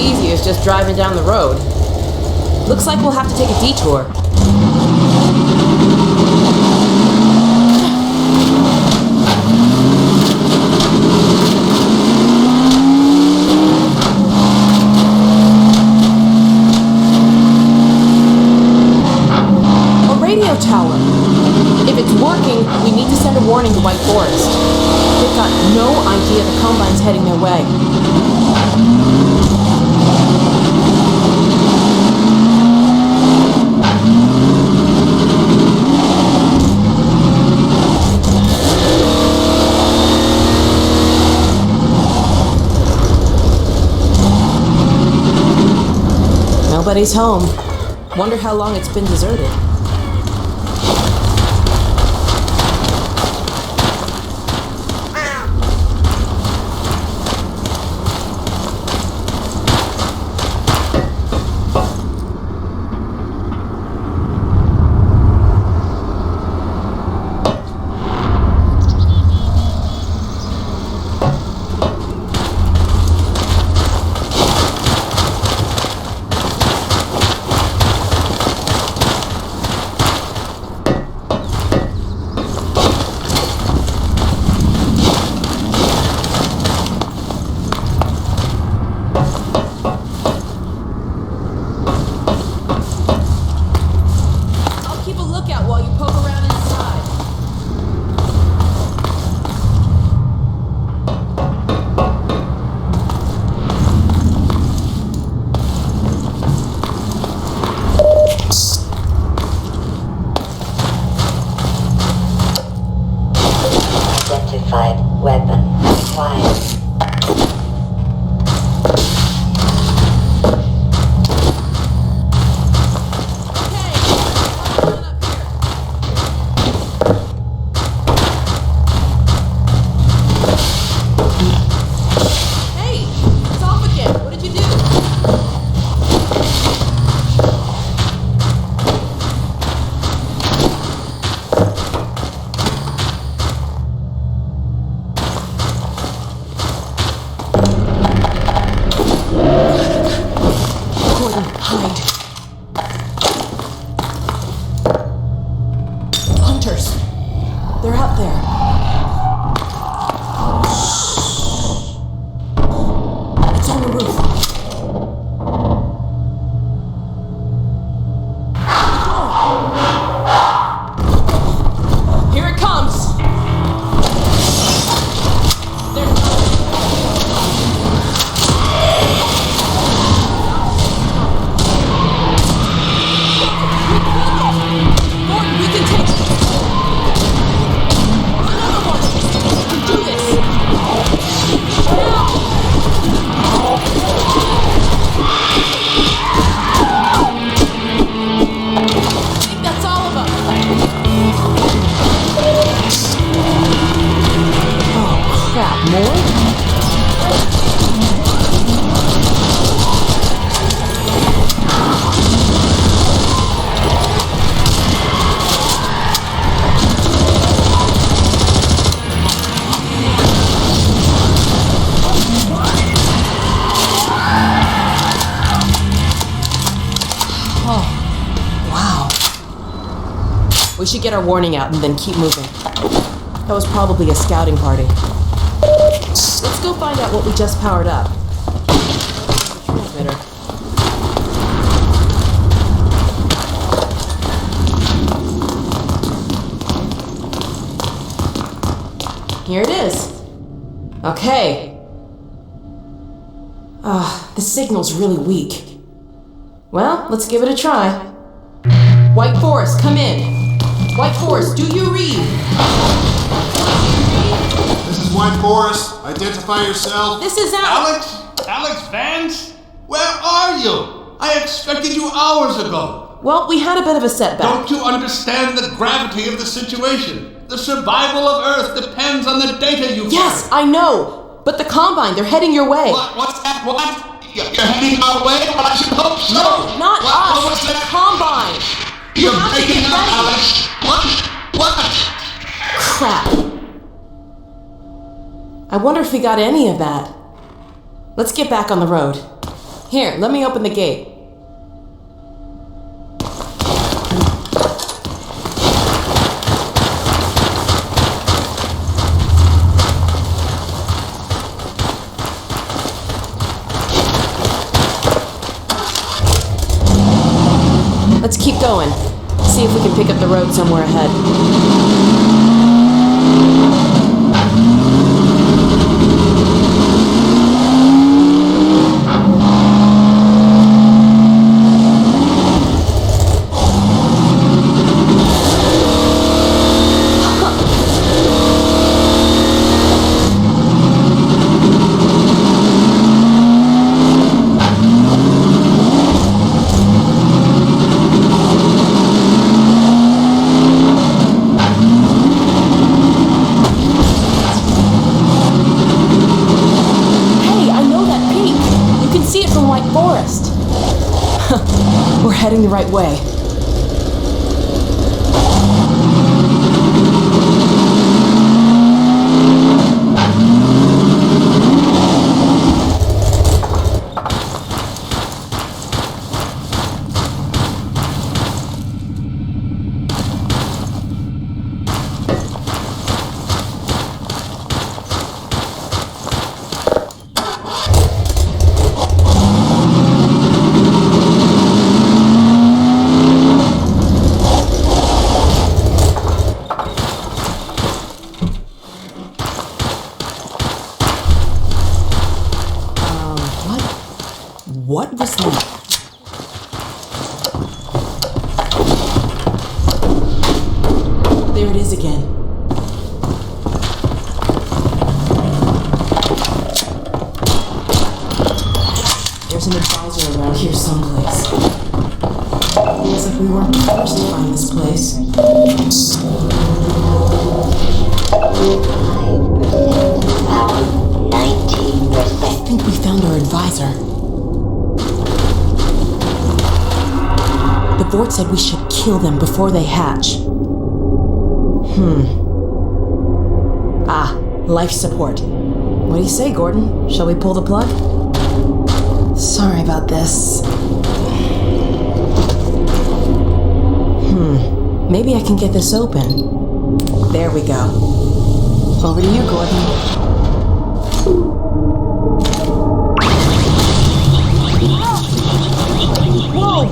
easy as just driving down the road. Looks like we'll have to take a detour. A radio tower. If it's working, we need to send a warning to White Forest. They've got no idea the Combine's heading their way. Nobody's home. Wonder how long it's been deserted. Weapon acquired. Hey, it's off again. What did you do? Hunters. They're out there. It's on the roof. Here it comes. They're Gordon, we can take another one. We can do this. Now. I think that's all of them. Oh, crap. More? We should get our warning out and then keep moving. That was probably a scouting party. Let's go find out what we just powered up. Transmitter. Here it is. Okay. The signal's really weak. Well, let's give it a try. White Forest, come in. White Forest, do you read? This is White Forest. Identify yourself. This is Alex? Alex Vance? Where are you? I expected you hours ago. Well, we had a bit of a setback. Don't you understand the gravity of the situation? The survival of Earth depends on the data you Yes, carry. I know. But the Combine, they're heading your way. What's that? What? You're heading our way? Well, I should hope so. No, not What was us. The that? Combine. You're have to breaking get up, ready. Alex. What? Crap. I wonder if we got any of that. Let's get back on the road. Here, let me open the gate. Let's keep going. See if we can pick up the road somewhere ahead. We're heading the right way. What was that? There it is again. There's an advisor around here someplace. Looks like we weren't the first to find this place. 19%. I think we found our advisor. The Vort said we should kill them before they hatch. Life support. What do you say, Gordon? Shall we pull the plug? Sorry about this. Maybe I can get this open. There we go. Over to you, Gordon. Whoa!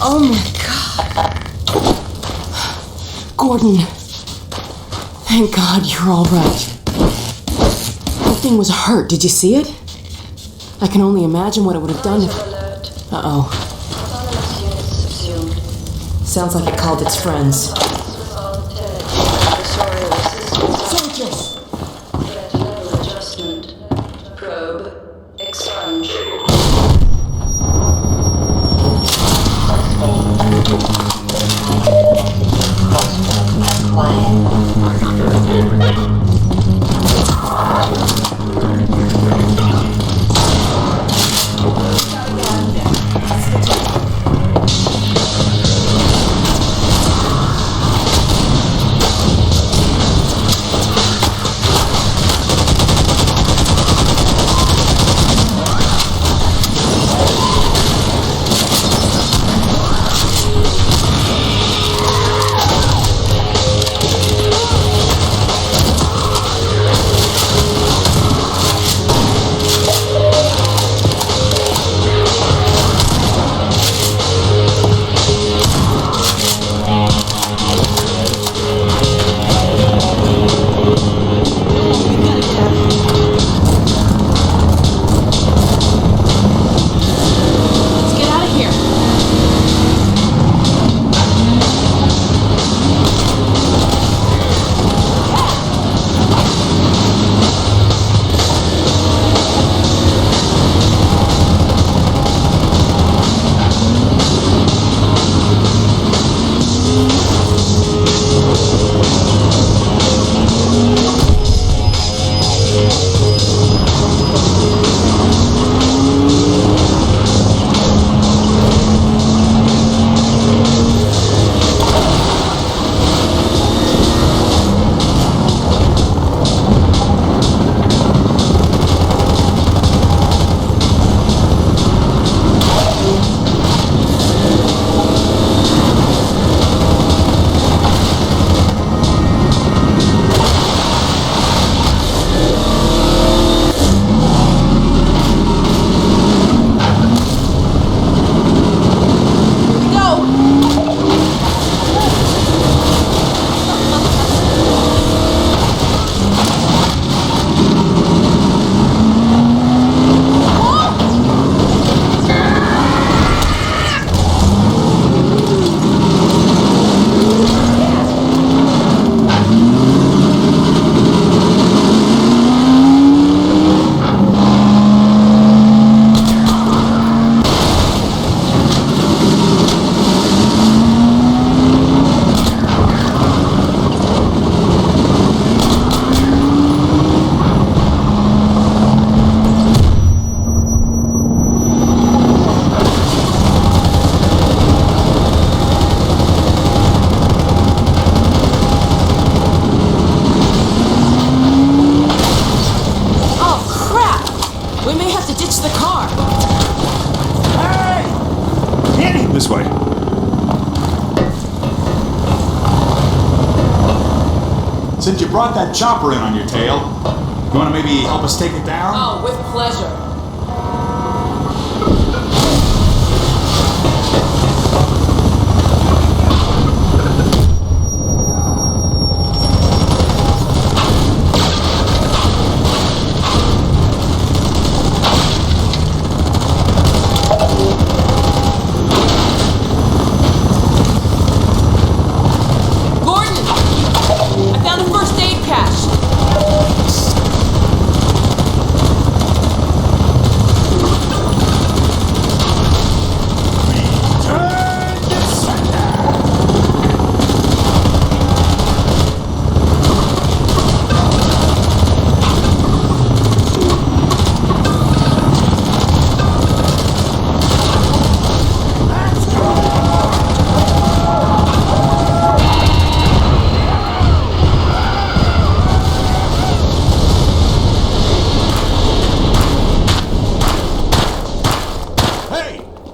Oh my God. Gordon. Thank God you're all right. The thing was hurt. Did you see it? I can only imagine what it would have done if... Uh-oh. Sounds like it called its friends. Soldiers! Adjustment. Probe. Expunge. This way. Since you brought that chopper in on your tail, you want to maybe help us take it down? Oh, with pleasure.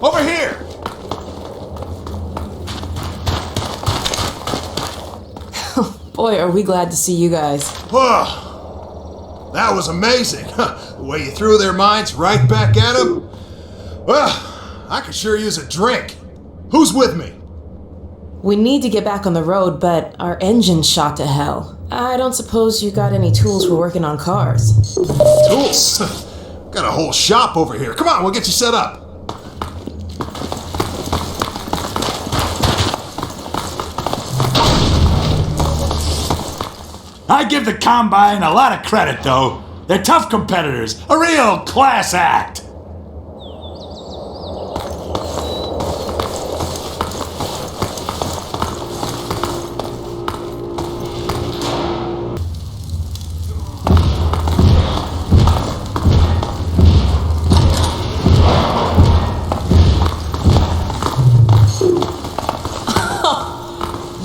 Over here! Boy, are we glad to see you guys. Whoa! That was amazing. The way you threw their minds right back at them. Well, I could sure use a drink. Who's with me? We need to get back on the road, but our engine's shot to hell. I don't suppose you got any tools for working on cars. Tools? Got a whole shop over here. Come on, we'll get you set up. I give the Combine a lot of credit, though. They're tough competitors, a real class act.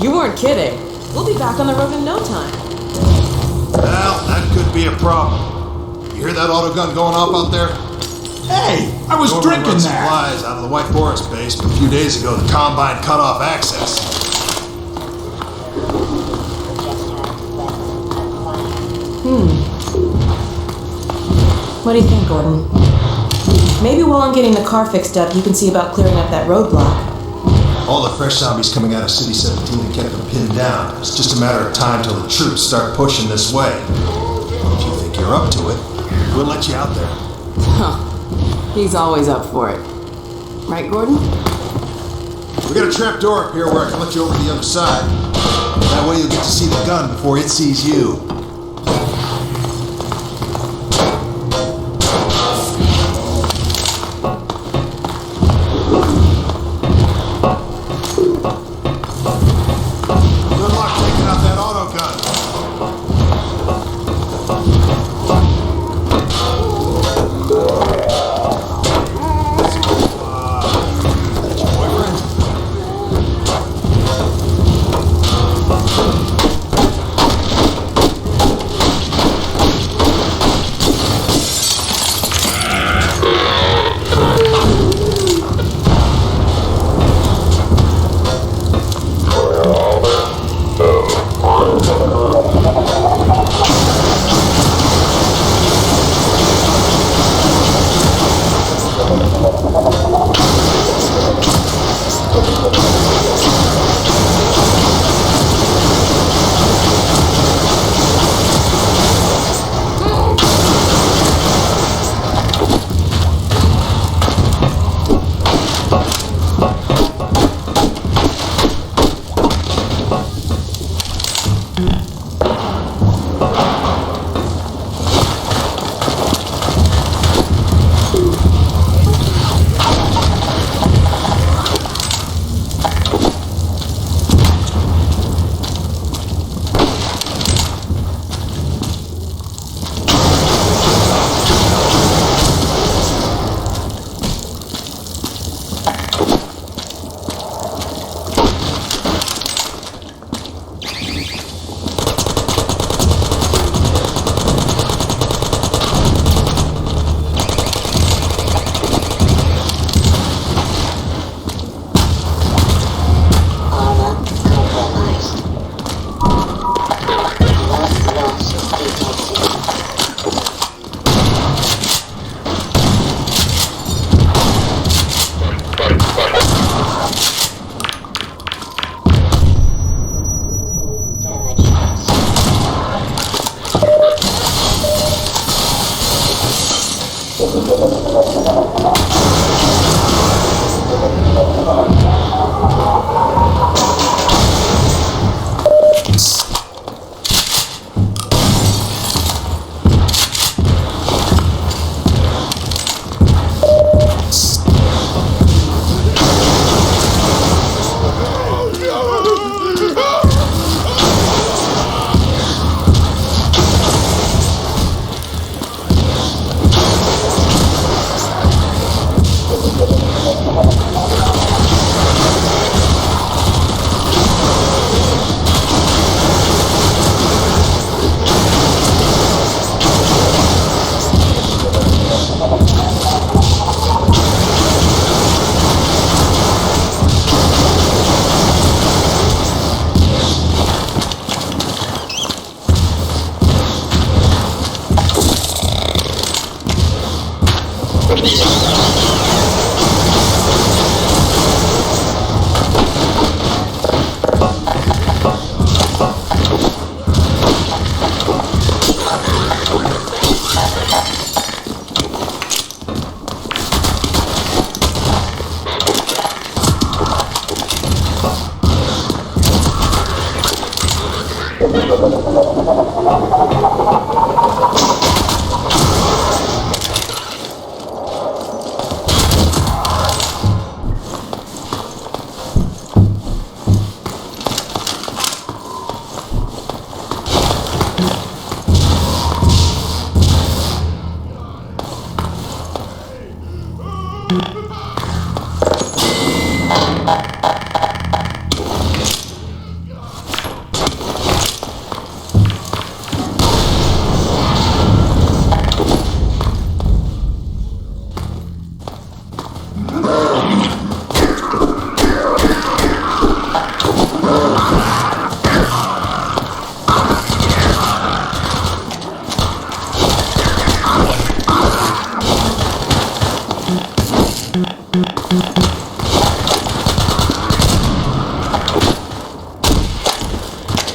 You weren't kidding. We'll be back on the road in no time. Well, that could be a problem. You hear that autogun going off out there? Hey, I was Normally drinking runs that. supplies out of the White Forest base, but a few days ago the Combine cut off access. What do you think, Gordon? Maybe while I'm getting the car fixed up, you can see about clearing up that roadblock. All the fresh zombies coming out of City 17 have kept them pinned down. It's just a matter of time till the troops start pushing this way. If you think you're up to it, we'll let you out there. Huh. He's always up for it. Right, Gordon? We got a trap door up here where I can let you over to the other side. That way you'll get to see the gun before it sees you.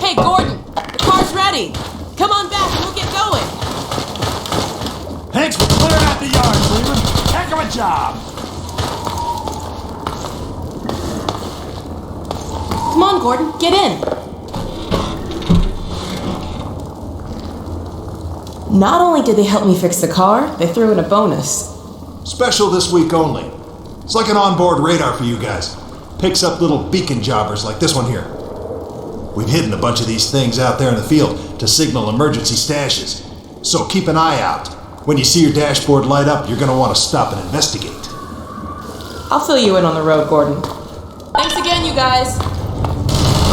Hey, Gordon! The car's ready! Come on back and we'll get going! Thanks for clearing out the yard, Freeman. Heck of a job. Come on, Gordon, get in! Not only did they help me fix the car, they threw in a bonus. Special this week only. It's like an onboard radar for you guys. Picks up little beacon jobbers like this one here. We've hidden a bunch of these things out there in the field to signal emergency stashes. So keep an eye out. When you see your dashboard light up, you're going to want to stop and investigate. I'll fill you in on the road, Gordon. Thanks again, you guys! No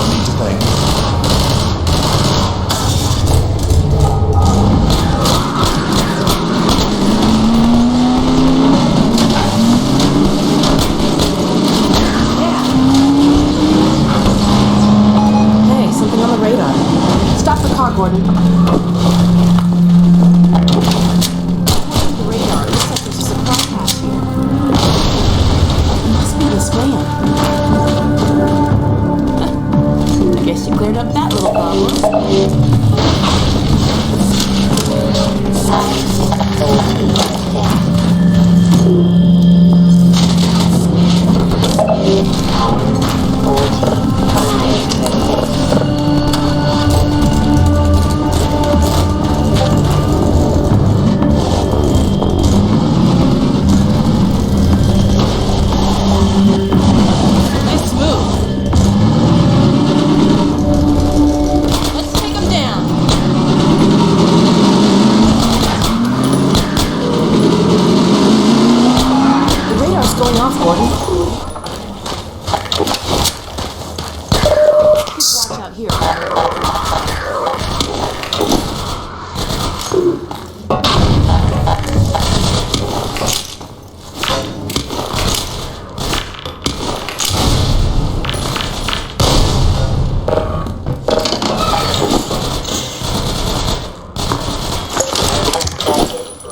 need to thank me. Hey, something on the radar. Stop the car, Gordon. The radar, it looks like there's just a car pass here. It must be this van. I guess you cleared up that little problem. Nice move. Let's take them down. The radar's going off, Gordon. Keep watch out here.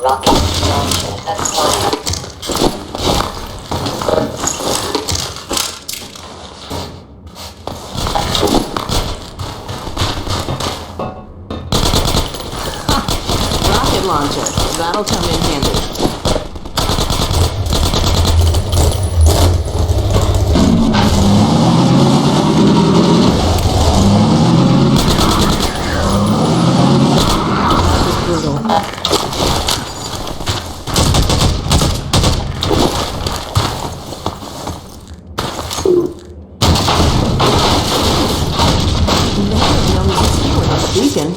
Rocket launcher acquired. Rocket launcher. That'll come in handy. That was brutal. Beacon.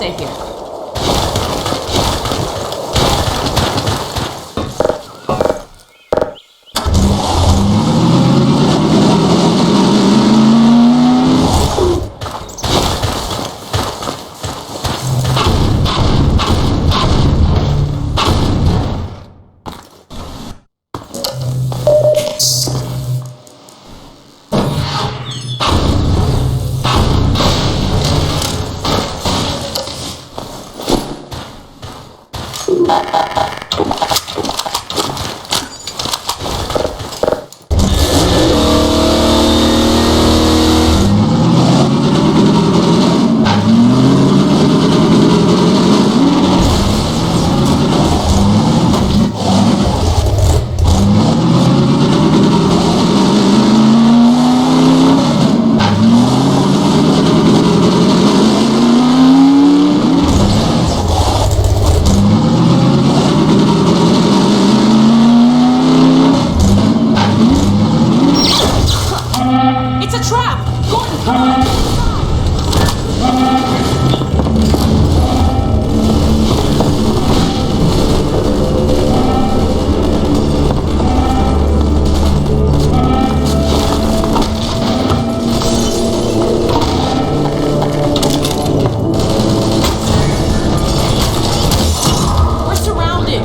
stay here. It's a trap! Gordon, come on! We're surrounded!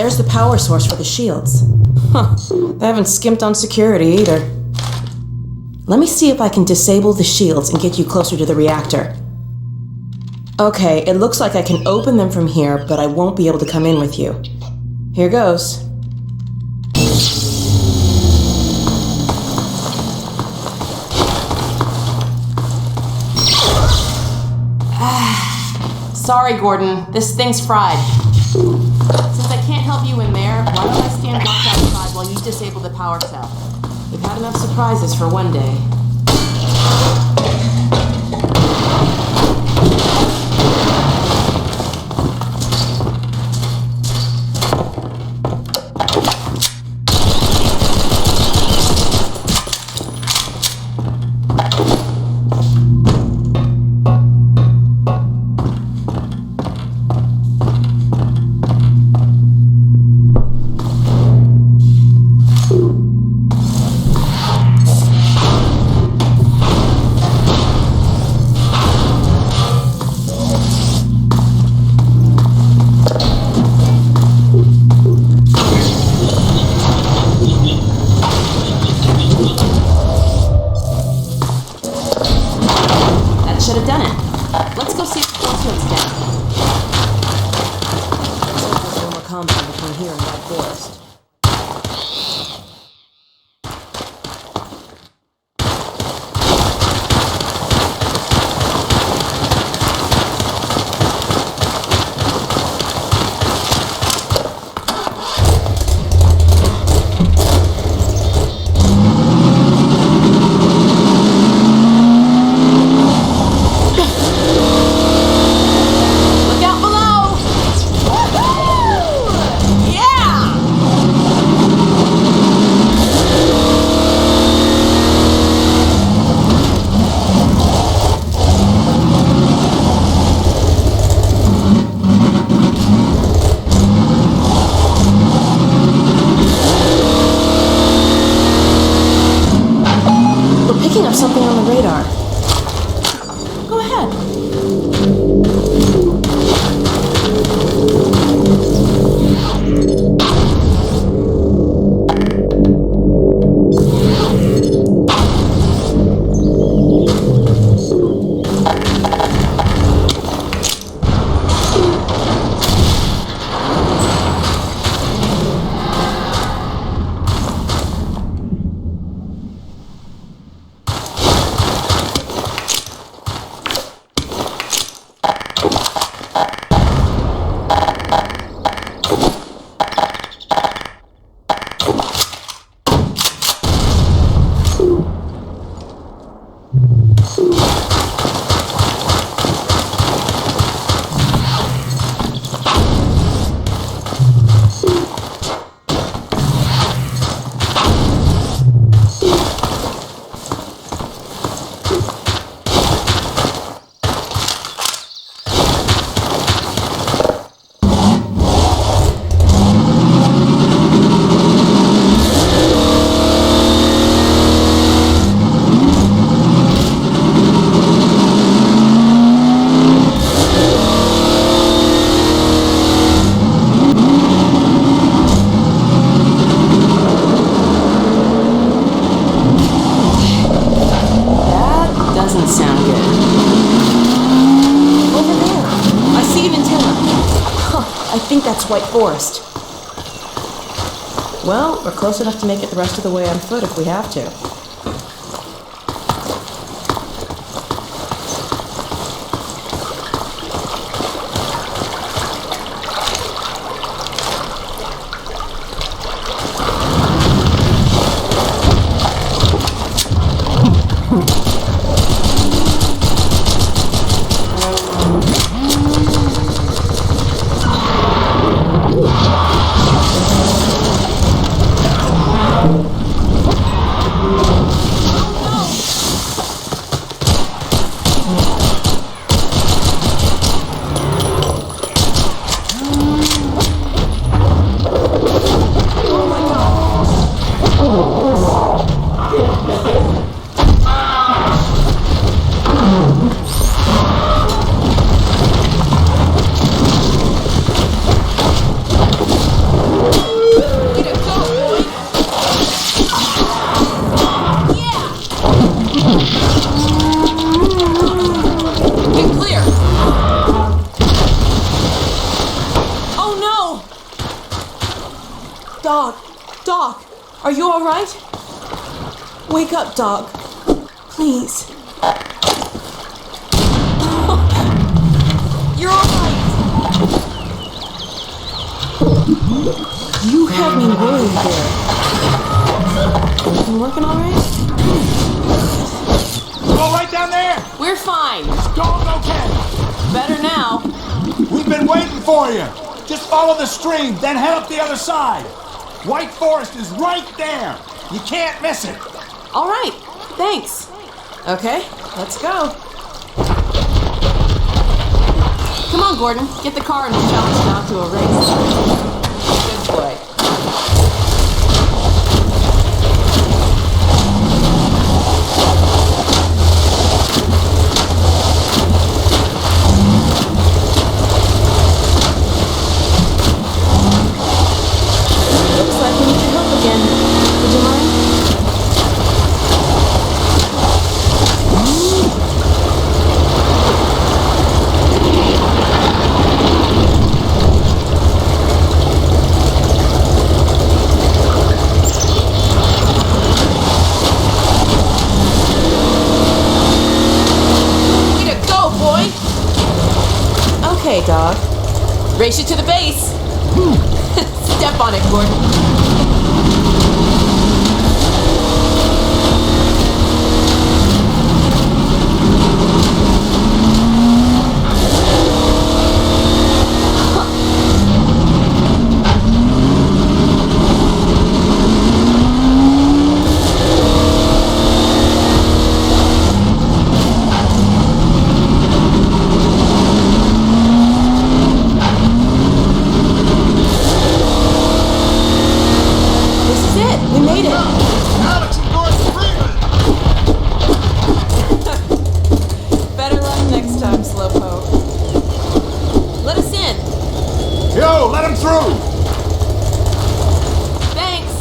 there's the power source for the shields. Huh, they haven't skimped on security either. Let me see if I can disable the shields and get you closer to the reactor. Okay, it looks like I can open them from here, but I won't be able to come in with you. Here goes. Sorry, Gordon. This thing's fried. Since I can't help you in there, why don't I stand watch outside while you disable the power cell? We've had enough surprises for one day. Should have done it. Let's go see if the force field's down. There's a former compound between here and that forest. Something on the radar. Go ahead. White Forest. Well, we're close enough to make it the rest of the way on foot if we have to. all right? Wake up, dog. Please. You're all right. You have me worried there. Everything working all right? Go right down there! We're fine. Dog okay! Better now. We've been waiting for you! Just follow the stream, then head up the other side. White Forest is right there! You can't miss it! All right. Thanks. Okay, let's go. Come on, Gordon. Get the car and we'll challenge Doc to a race. Good boy. Looks like we need your help again. Would you mind? Way to go, boy! Okay, dog. Race you to the base. Step on it, Gordon. This is it. We made it. Alex and Gordon Freeman! Better luck next time, Slowpoke. Let us in. Yo, let him through! Thanks.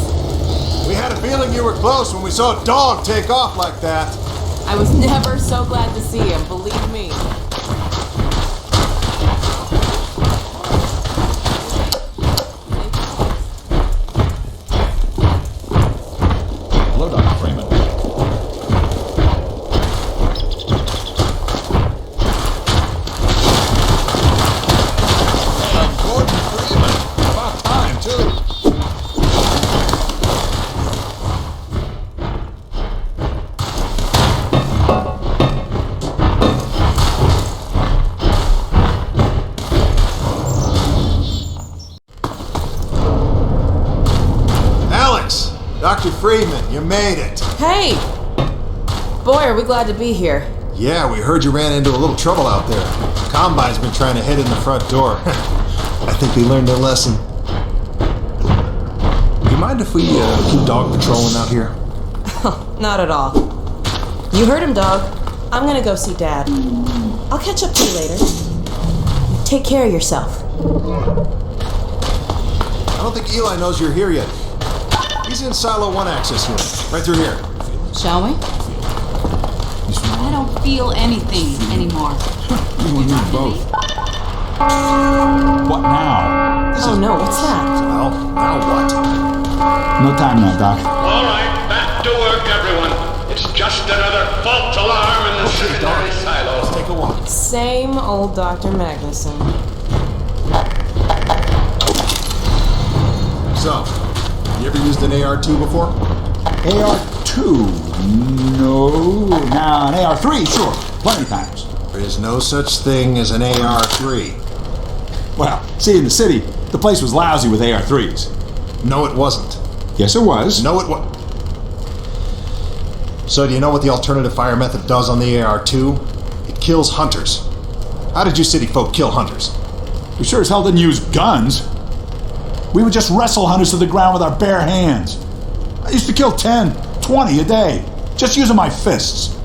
We had a feeling you were close when we saw a dog take off like that. I was never so glad to see him, believe me. Hello, Dr. Freeman. Gordon Freeman. About time, too. Alex! Dr. Freeman, you made it. Hey! Boy, are we glad to be here. Yeah, we heard you ran into a little trouble out there. Combine's been trying to head in the front door. I think we learned their lesson. You mind if we keep dog patrolling out here? Not at all. You heard him, dog. I'm gonna go see Dad. I'll catch up to you later. Take care of yourself. I don't think Eli knows you're here yet. He's in Silo 1 access unit, right through here. Shall we? I don't feel anything anymore. You and me both. What now? Oh no, what's that? Well, now what? No time now, Doc. All right, back to work, everyone. It's just another false alarm in the secondary silo. Let's take a walk. Same old Dr. Magnuson. So, you ever used an AR-2 before? AR-2? No. Now, an AR-3, sure. Plenty of times. There is no such thing as an AR-3. Well, see, in the city, the place was lousy with AR-3s. No, it wasn't. Yes, it was. No, it was. So, do you know what the alternative fire method does on the AR-2? It kills hunters. How did you city folk kill hunters? We sure as hell didn't use guns. We would just wrestle hunters to the ground with our bare hands. I used to kill 10, 20 a day, just using my fists.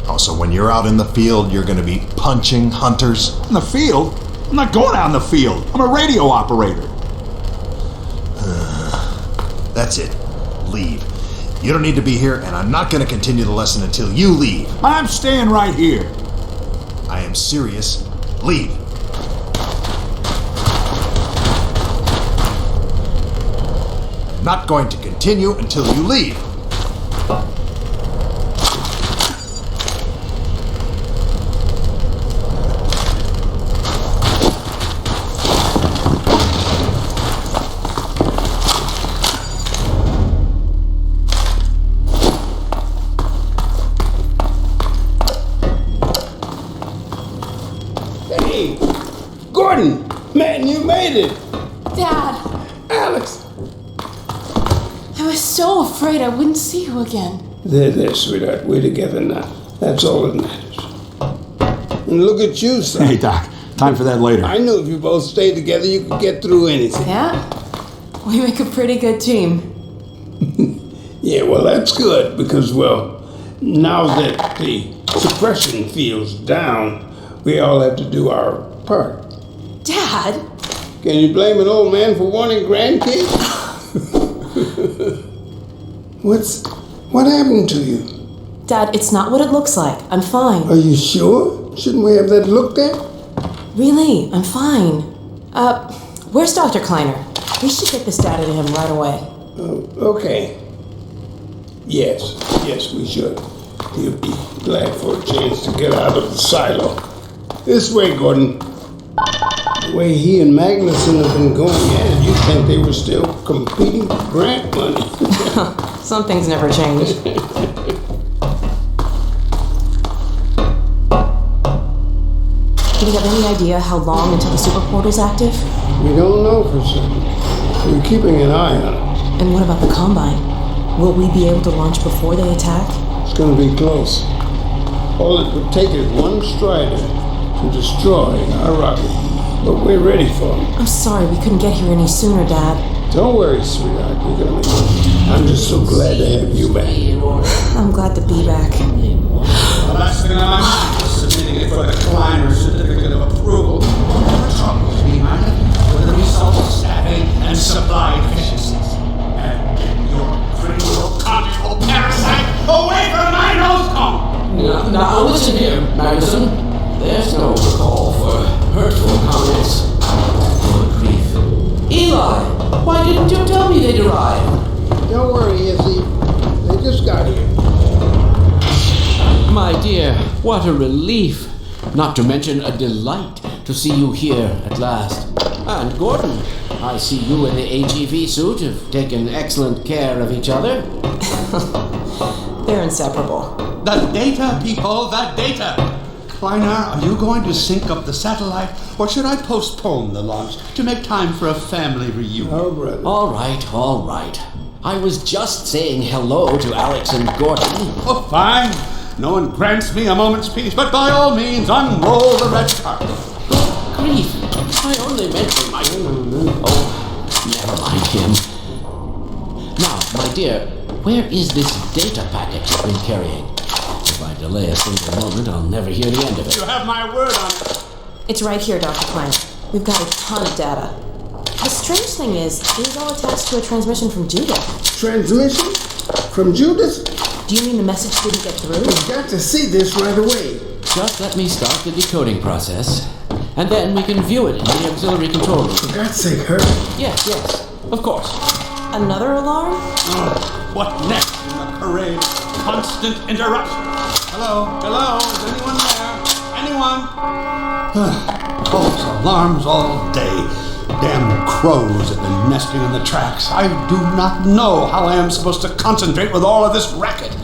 Oh, so when you're out in the field, you're going to be punching hunters? In the field? I'm not going out in the field. I'm a radio operator. That's it. Leave. You don't need to be here, and I'm not going to continue the lesson until you leave. I'm staying right here. I am serious. Leave. Not going to continue until you leave. Hey, Gordon! Man, you made it! Dad! Alex! I was so afraid I wouldn't see you again. There, sweetheart. We're together now. That's all that matters. And look at you, son. Hey, Doc. Time for that later. I knew if you both stayed together, you could get through anything. Yeah? We make a pretty good team. Yeah, well, that's good, because, well, now that the suppression field's down, we all have to do our part. Dad? Can you blame an old man for wanting grandkids? What happened to you? Dad, it's not what it looks like. I'm fine. Are you sure? Shouldn't we have that looked at? Really, I'm fine. Where's Dr. Kleiner? We should get this data to him right away. Okay. Yes, we should. He'll be glad for a chance to get out of the silo. This way, Gordon. The way he and Magnuson have been going at it, you'd think they were still competing for grant money. Some things never change. Do we have any idea how long until the super portal's active? We don't know for certain. We're keeping an eye on it. And what about the Combine? Will we be able to launch before they attack? It's going to be close. All it would take is one Strider to destroy our rocket. But we're ready for him. I'm sorry we couldn't get here any sooner, Dad. Don't worry, sweetheart. We're going to make it. I'm just so glad to have you back. I'm glad to be back. The last thing on my mind was submitting it for the Kleiner certificate of approval. Trouble with me, mind it, with the result of staffing and supply deficiencies. And your pretty little conjugal parasite away from my nose cone! Now listen here, Magnuson. There's no call for hurtful comments. Good grief. Eli, why didn't you tell me they'd arrived? Don't worry, Izzy. They just got here. My dear, what a relief. Not to mention a delight to see you here at last. And Gordon, I see you in the AGV suit have taken excellent care of each other. They're inseparable. The data, people, the data! Kleiner, are you going to sync up the satellite, or should I postpone the launch to make time for a family reunion? Oh, brother. All right. I was just saying hello to Alex and Gordon. Oh, fine. No one grants me a moment's peace, but by all means, unroll the red carpet. Grief, I only meant for my... Oh, never mind him. Now, my dear, where is this data packet you've been carrying? If I delay a single moment, I'll never hear the end of it. You have my word on it. It's right here, Dr. Klein. We've got a ton of data. The strange thing is, it was all attached to a transmission from Judith. Transmission? From Judith? Do you mean the message didn't get through? We've got to see this right away. Just let me start the decoding process, and then we can view it in the auxiliary control room. For God's sake, hurry. Yes, of course. Another alarm? What next in the parade of constant interruption? Hello? Is anyone there? Anyone? False alarms all day. Damn crows have been nesting in the tracks. I do not know how I am supposed to concentrate with all of this racket.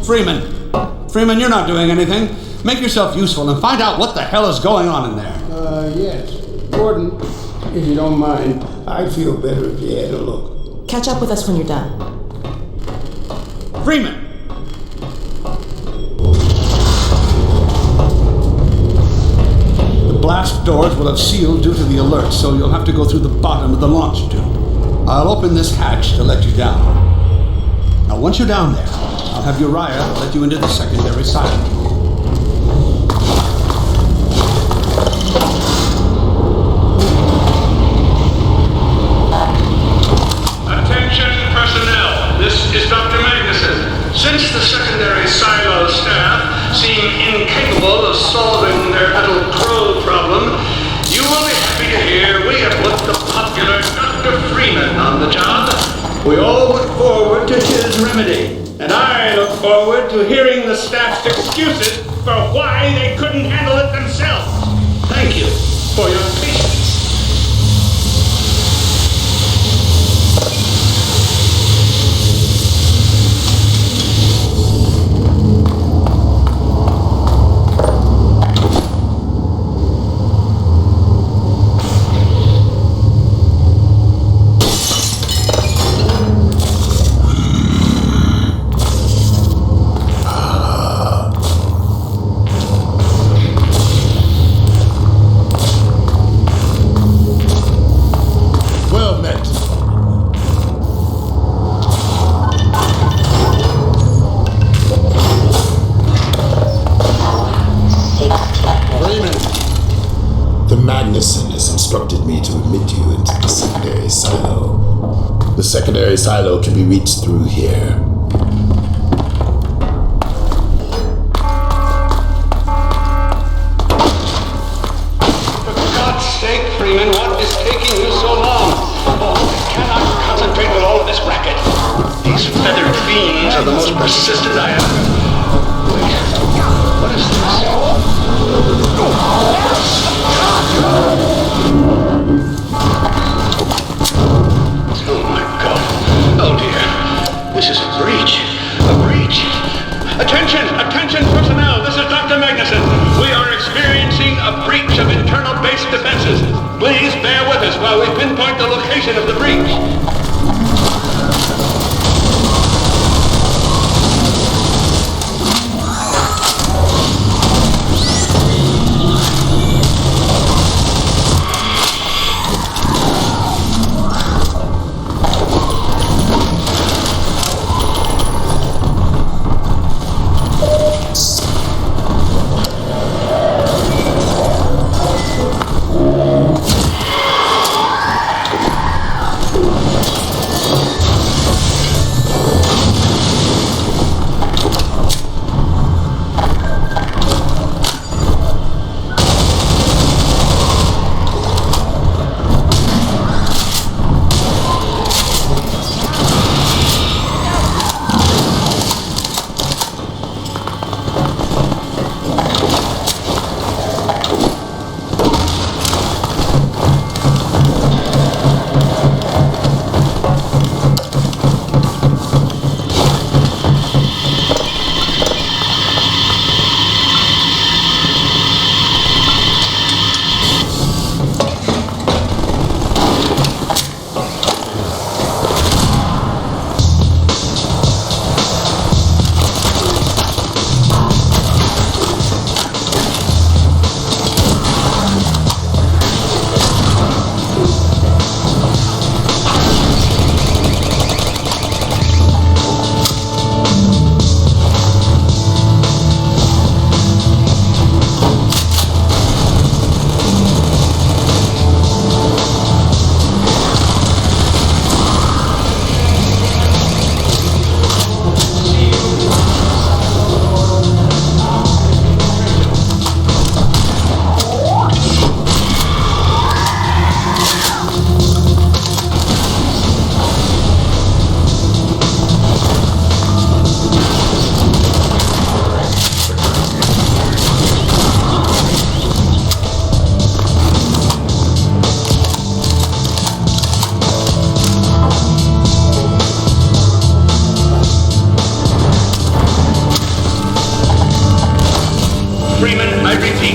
Freeman, you're not doing anything. Make yourself useful and find out what the hell is going on in there. Yes. Gordon, if you don't mind, I'd feel better if you had a look. Catch up with us when you're done. Freeman! The blast doors will have sealed due to the alert, so you'll have to go through the bottom of the launch tube. I'll open this hatch to let you down. Now, once you're down there, I'll have Uriah let you into the secondary silo. Attention personnel, this is Dr. Magnuson. Since the secondary silo staff seem incapable of solving their little crow problem, you will be happy to hear we have put the popular Dr. Freeman on the job We all look forward to his remedy, and I look forward to hearing the staff's excuses for why they couldn't handle it themselves. Thank you for your patience. The secondary silo can be reached through here. For God's sake, Freeman, what is taking you so long? Oh, I cannot concentrate with all of this racket. These feathered fiends are the most persistent I have. Wait, what is Oh my God. Oh dear. This is a breach. A breach. Attention! Attention personnel! This is Dr. Magnuson. We are experiencing a breach of internal base defenses. Please bear with us while we pinpoint the location of the breach.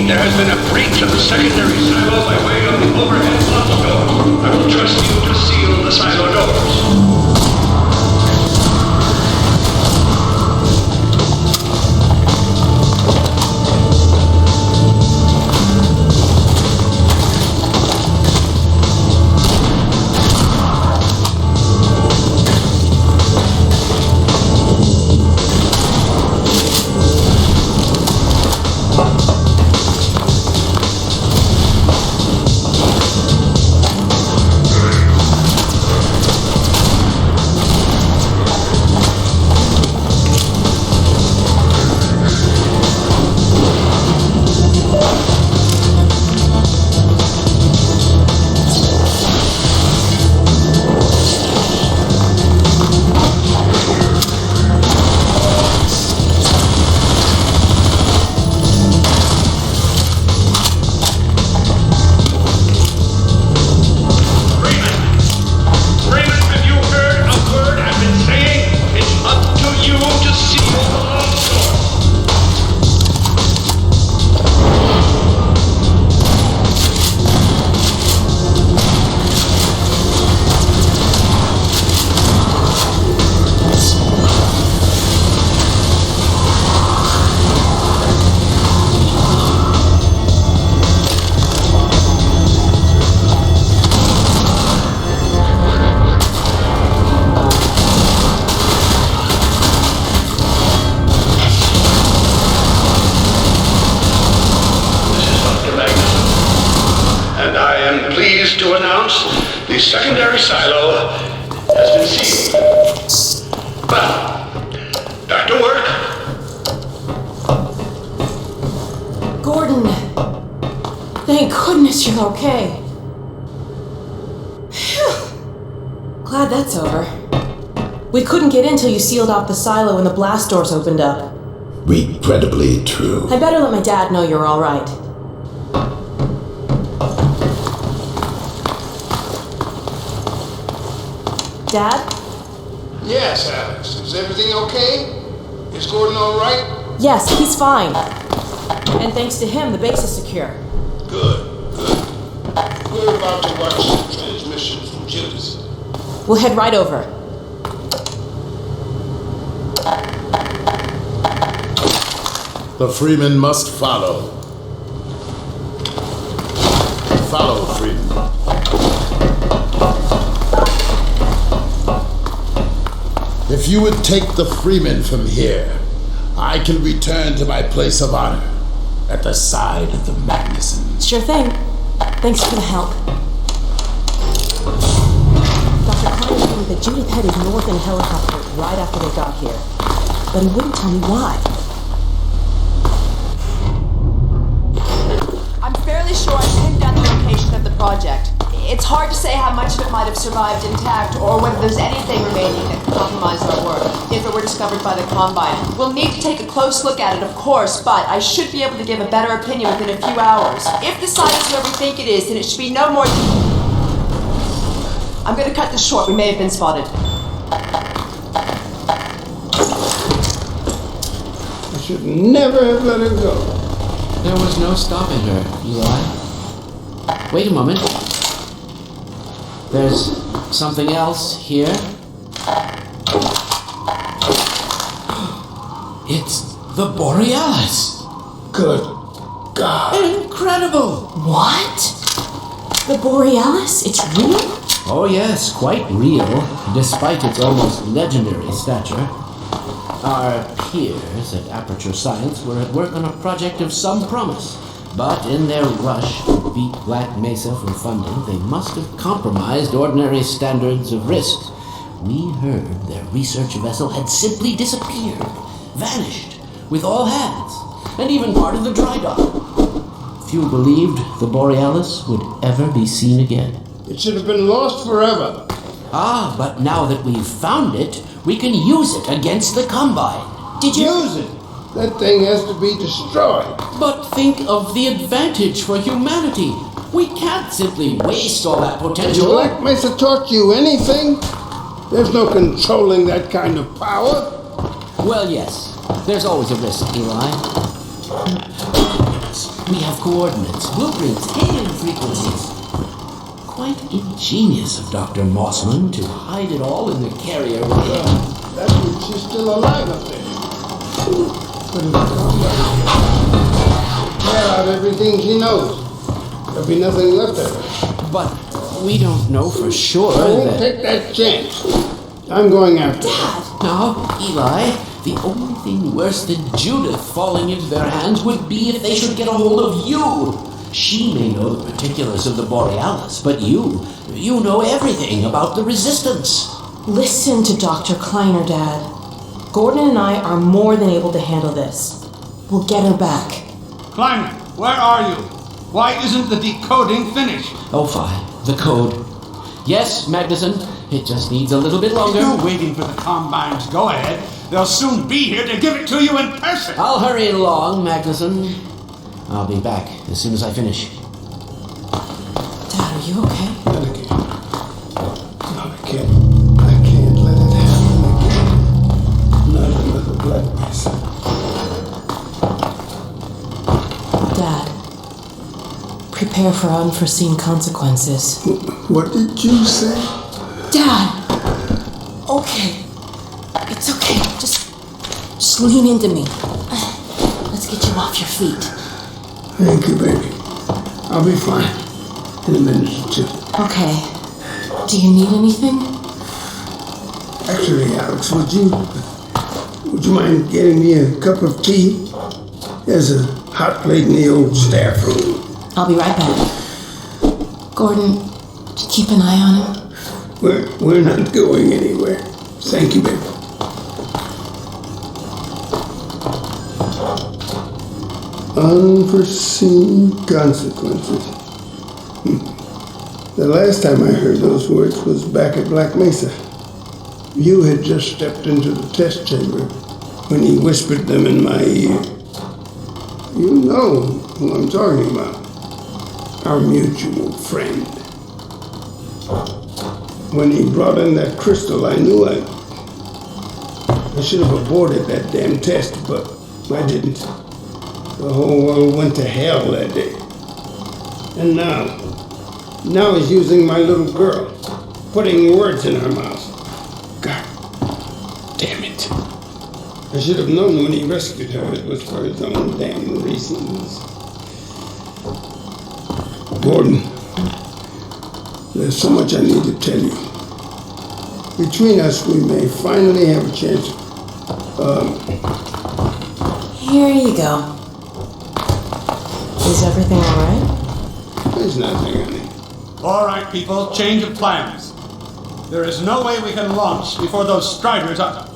There has been a breach of the secondary silo by way of the overhead lock door. I will trust you to seal the silo doors. secondary silo has been sealed. Well, back to work. Gordon, thank goodness you're okay. Phew. Glad that's over. We couldn't get in till you sealed off the silo and the blast doors opened up. Regrettably true. I better let my dad know you're all right. Dad? Yes, Alex. Is everything okay? Is Gordon all right? Yes, he's fine. And thanks to him, the base is secure. Good. We're about to watch the transmission from Judith. We'll head right over. The Freeman must follow. Follow, Freeman. If you would take the Freeman from here, I can return to my place of honor at the side of the Magnusons. Sure thing. Thanks for the help. Dr. Klein told me that Judith headed north in a helicopter right after they got here. But he wouldn't tell me why. I'm fairly sure I pinned down the location of the project. It's hard to say how much of it might have survived intact, or whether there's anything remaining that could compromise our work, if it were discovered by the Combine. We'll need to take a close look at it, of course, but I should be able to give a better opinion within a few hours. If the site is where we think it is, then it should be no more... I'm gonna cut this short. We may have been spotted. I should never have let her go. There was no stopping her, Eli. Wait a moment. There's something else here. It's the Borealis. Good God. Incredible. What? The Borealis? It's real? Oh yes, quite real, despite its almost legendary stature. Our peers at Aperture Science were at work on a project of some promise, but in their rush to beat Black Mesa for funding, they must have compromised ordinary standards of risk. We heard their research vessel had simply disappeared, vanished, with all hands, and even part of the dry dock. Few believed the Borealis would ever be seen again. It should have been lost forever. Ah, but now that we've found it, we can use it against the Combine. Did you... Use it? That thing has to be destroyed. But think of the advantage for humanity. We can't simply waste all that potential. Black Mesa taught you anything? There's no controlling that kind of power. Well, yes. There's always a risk, Eli. We have coordinates, blueprints, hidden frequencies. Quite ingenious of Dr. Mossman to hide it all in the carrier. That means she's still alive up there. Tear out everything she knows. There'll be nothing left of her. But we don't know for sure I won't take that chance. I'm going after her. Now, Eli, the only thing worse than Judith falling into their hands would be if they should get a hold of you. She may know the particulars of the Borealis, but you know everything about the Resistance. Listen to Dr. Kleiner, Dad. Gordon and I are more than able to handle this. We'll get her back. Kleiner, where are you? Why isn't the decoding finished? Oh, fine. The code. Yes, Magnuson. It just needs a little bit longer. You're waiting for the Combine's go-ahead. They'll soon be here to give it to you in person. I'll hurry along, Magnuson. I'll be back as soon as I finish. Dad, are you okay? No, I can't let it happen again. Not another Black Mesa. Dad, prepare for unforeseen consequences. What did you say? Dad! Okay. It's okay. Just lean into me. Let's get you off your feet. Thank you, baby. I'll be fine in a minute or two. Okay. Do you need anything? Actually, Alex, would you mind getting me a cup of tea? There's a hot plate in the old staff room. I'll be right back. Gordon, Did you keep an eye on him? We're not going anywhere. Thank you, baby. Unforeseen consequences. The last time I heard those words was back at Black Mesa. You had just stepped into the test chamber when he whispered them in my ear. You know who I'm talking about. Our mutual friend. When he brought in that crystal, I knew I should have aborted that damn test, but I didn't. The whole world went to hell that day. And now he's using my little girl, putting words in her mouth. God damn it. I should have known when he rescued her it was for his own damn reasons. Gordon, there's so much I need to tell you. Between us, we may finally have a chance. Here you go. Is everything alright? There's nothing, honey. All right, people, change of plans. There is no way we can launch before those Striders are...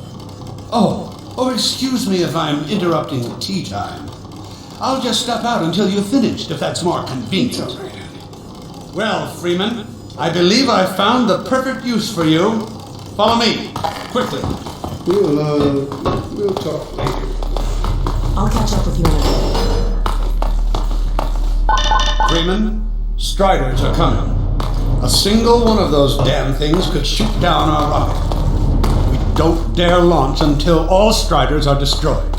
Oh, excuse me if I'm interrupting tea time. I'll just step out until you've finished, if that's more convenient. All right, honey. Well, Freeman, I believe I've found the perfect use for you. Follow me, quickly. We'll talk later. I'll catch up with you in a bit. Freeman, Striders are coming. A single one of those damn things could shoot down our rocket. We don't dare launch until all Striders are destroyed.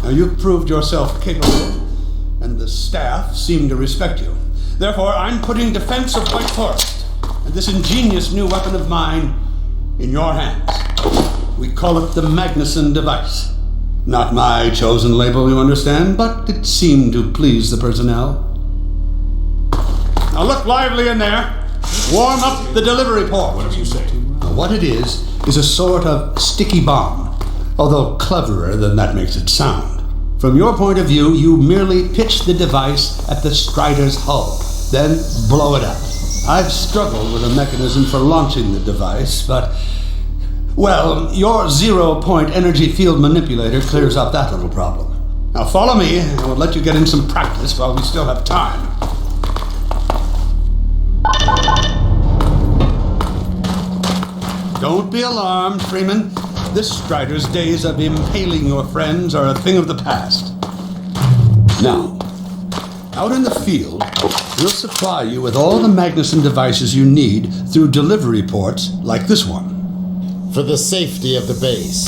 Now, you've proved yourself capable, and the staff seem to respect you. Therefore, I'm putting defense of White Forest and this ingenious new weapon of mine in your hands. We call it the Magnuson device. Not my chosen label, you understand, but it seemed to please the personnel. Now look lively in there. Warm up the delivery port. What do you say? Now, what it is a sort of sticky bomb, although cleverer than that makes it sound. From your point of view, you merely pitch the device at the Strider's hull, then blow it up. I've struggled with a mechanism for launching the device, but... well, your zero-point energy field manipulator clears up that little problem. Now follow me, and we'll let you get in some practice while we still have time. Don't be alarmed, Freeman. This Strider's days of impaling your friends are a thing of the past. Now, out in the field, we'll supply you with all the Magnuson devices you need through delivery ports like this one. For the safety of the base,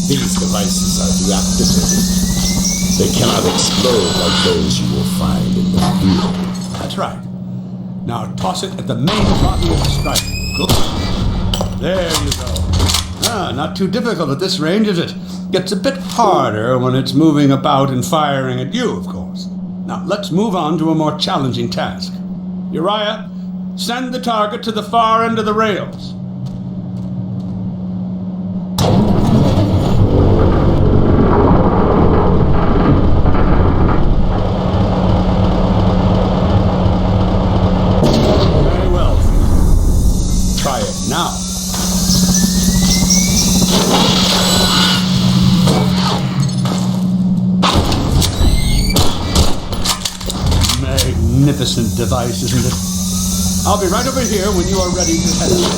these devices are deactivated. They cannot explode like those you will find in the field. That's right. Now toss it at the main body of the Strider. Good. There you go. Not too difficult at this range, is it? Gets a bit harder when it's moving about and firing at you, of course. Now, let's move on to a more challenging task. Uriah, send the target to the far end of the rails. Very well. Try it now. Magnificent device, isn't it? I'll be right over here when you are ready to head out.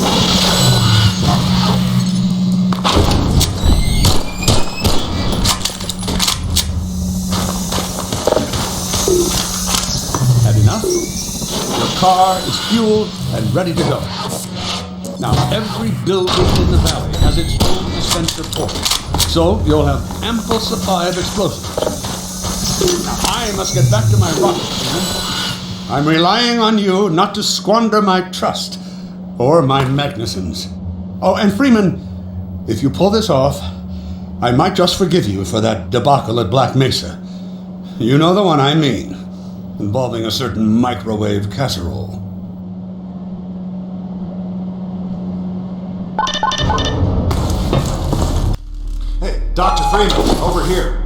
Had enough? Your car is fueled and ready to go. Now, every building in the valley has its own dispenser port, so you'll have ample supply of explosives. Now, I must get back to my rocket, Freeman. I'm relying on you not to squander my trust or my Magnusons. Oh, and Freeman, if you pull this off, I might just forgive you for that debacle at Black Mesa. You know the one I mean, involving a certain microwave casserole. Hey, Dr. Freeman, over here.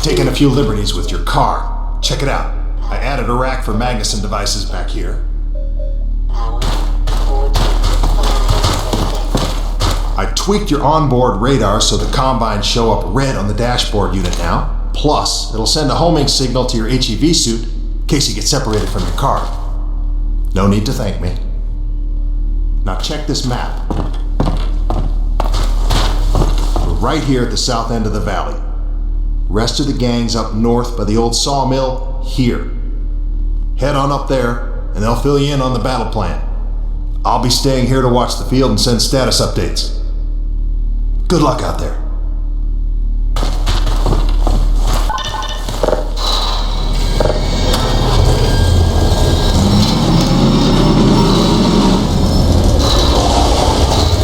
Taking a few liberties with your car. Check it out. I added a rack for Magnuson devices back here. I tweaked your onboard radar so the combines show up red on the dashboard unit now. Plus, it'll send a homing signal to your HEV suit in case you get separated from your car. No need to thank me. Now check this map. We're right here at the south end of the valley. Rest of the gang's up north by the old sawmill here. Head on up there, and they'll fill you in on the battle plan. I'll be staying here to watch the field and send status updates. Good luck out there.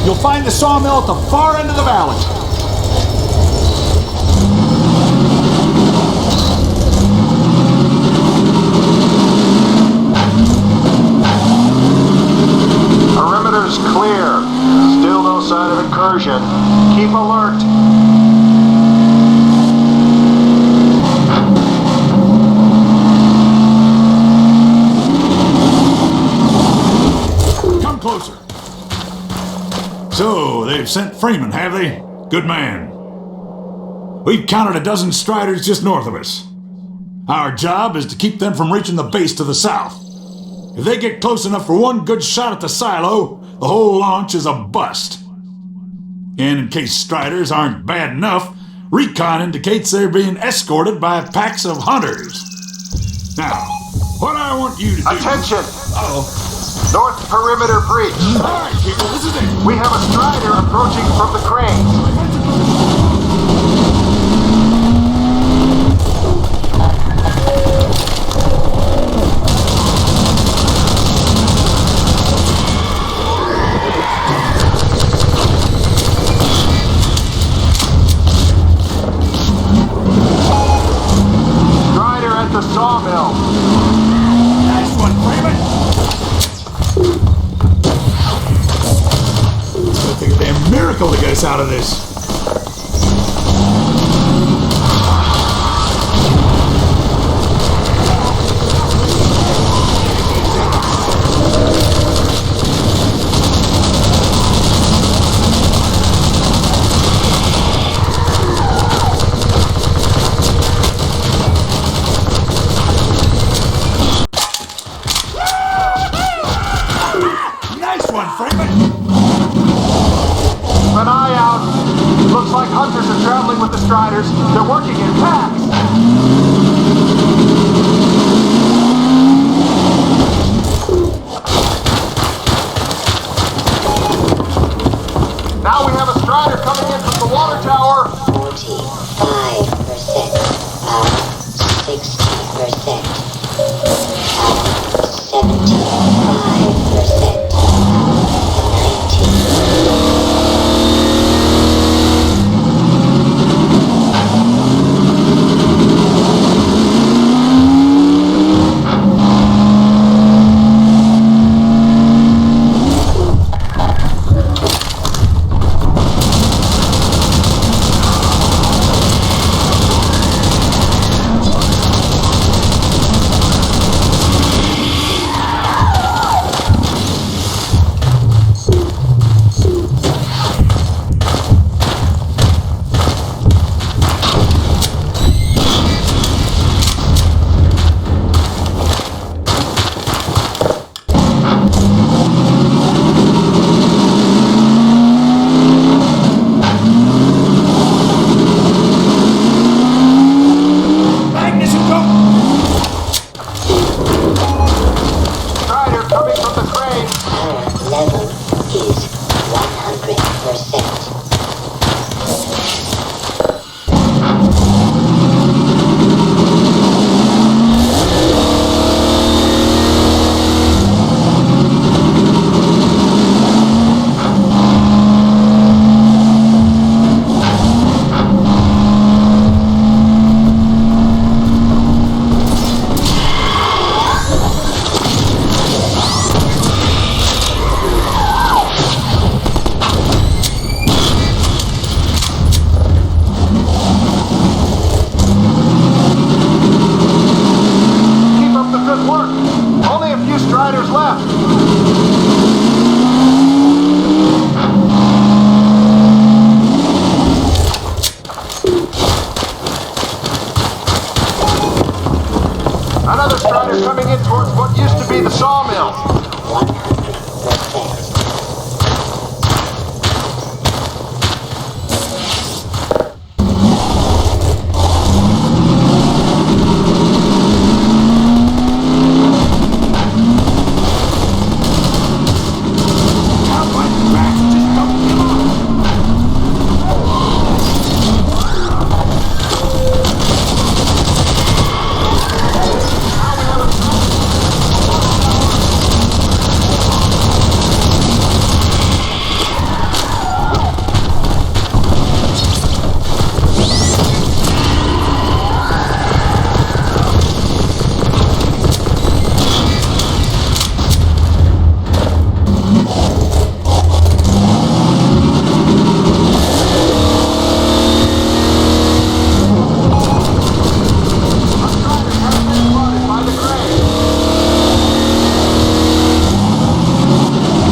You'll find the sawmill at the far end of the valley. Perimeter's clear. Still no sign of incursion. Keep alert. Come closer. So, they've sent Freeman, have they? Good man. We've counted a dozen Striders just north of us. Our job is to keep them from reaching the base to the south. If they get close enough for one good shot at the silo, the whole launch is a bust. And in case Striders aren't bad enough, recon indicates they're being escorted by packs of hunters. Now, what I want you to do... Attention! Uh-oh. North perimeter breach. All right, people, this is it. We have a Strider approaching from the crane. Strider at the sawmill. Nice one, Freeman. It's gonna take a damn miracle to get us out of this. Nice one, Freeman. An eye out. Looks like hunters are traveling with the Striders. They're working in packs. Now we have a Strider coming in from the water tower. 45% power, 60% power, 75% power, 90%. headed towards what used to be the sawmill. 100%.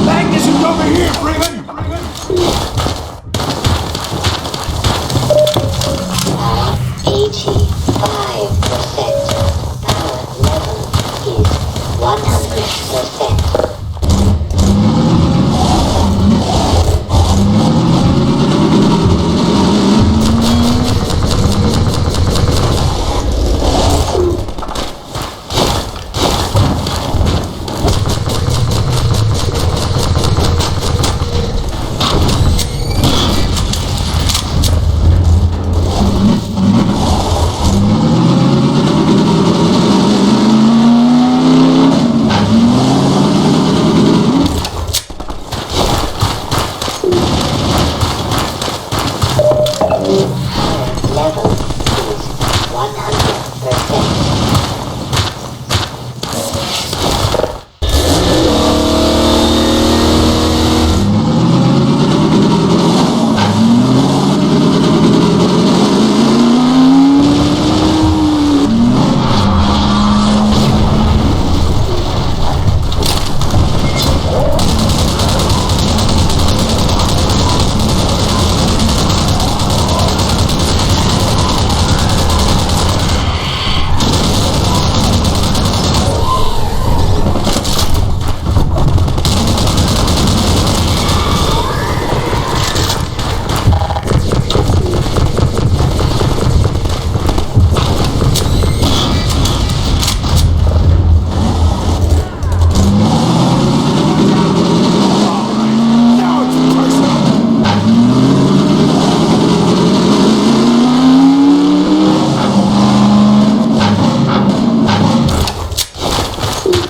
Magnus is over here, Freeman! Now 85%. Power level is 100%. Level is 100%.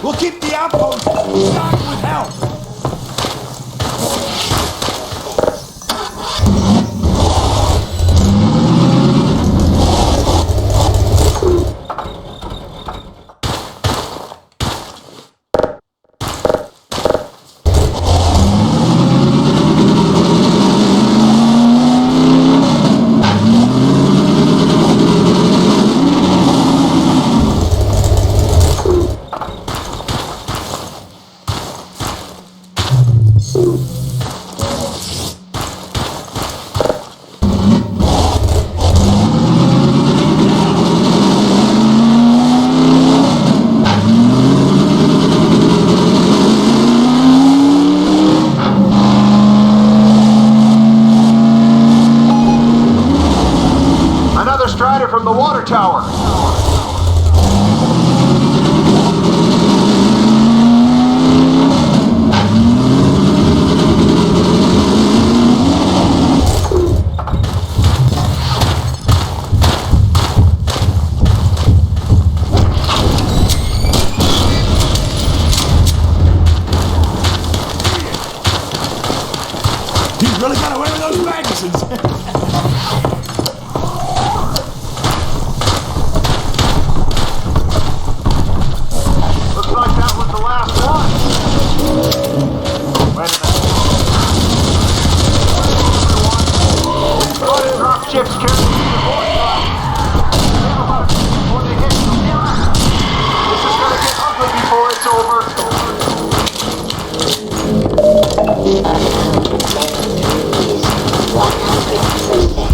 We'll keep the outpost stocked with help! Another Strider from the water tower. He's really got away with those Magnuses! Looks like that was the last one. Wait a minute. Go ahead and drop chips, carefully. Save about a minute before they hit you. This is gonna get ugly before it's over. Is 100%.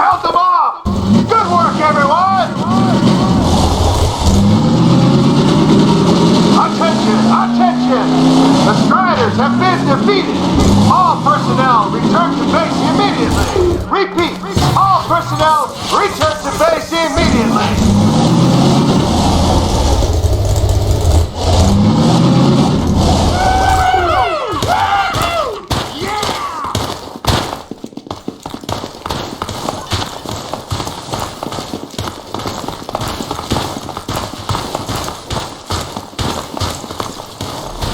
held them off! Good work, everyone! Attention! Attention! The Striders have been defeated! All personnel return to base immediately! Repeat! All personnel return to base immediately!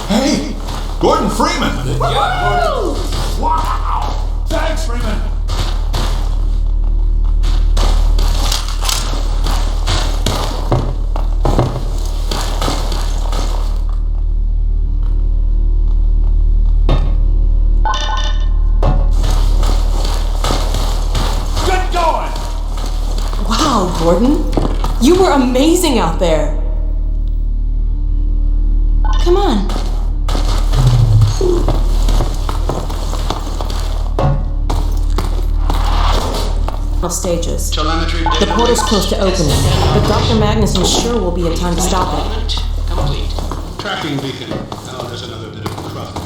Hey, Gordon Freeman! Woo! Wow! Thanks, Freeman! Good going! Wow, Gordon. You were amazing out there. Come on. Stages. The portal's close to opening, but Dr. Magnuson sure will be in time to stop it. Complete. Tracking beacon. Oh, there's another bit of cruft.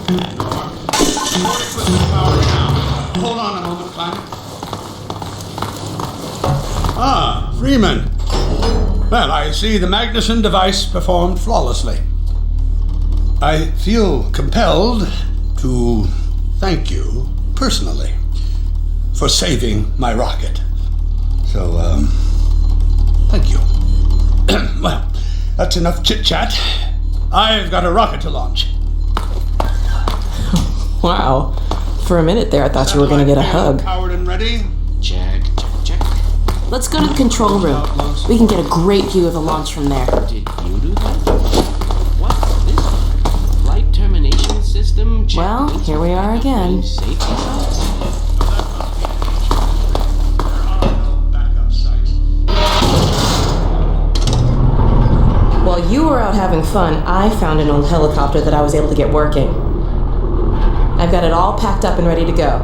Support equipment powered down. Hold on a moment, Climate. Ah, Freeman. Well, I see the Magnuson device performed flawlessly. I feel compelled to thank you personally for saving my rocket. So, thank you. Well, that's enough chit-chat. I've got a rocket to launch. Wow. For a minute there, I thought you were going to get a hug. Powered and ready? Check. Let's go to the control room. We can get a great view of the launch from there. Did you do that? What's this? Flight termination system? Well, here we are again. Safety sites? While you were out having fun, I found an old helicopter that I was able to get working. I've got it all packed up and ready to go.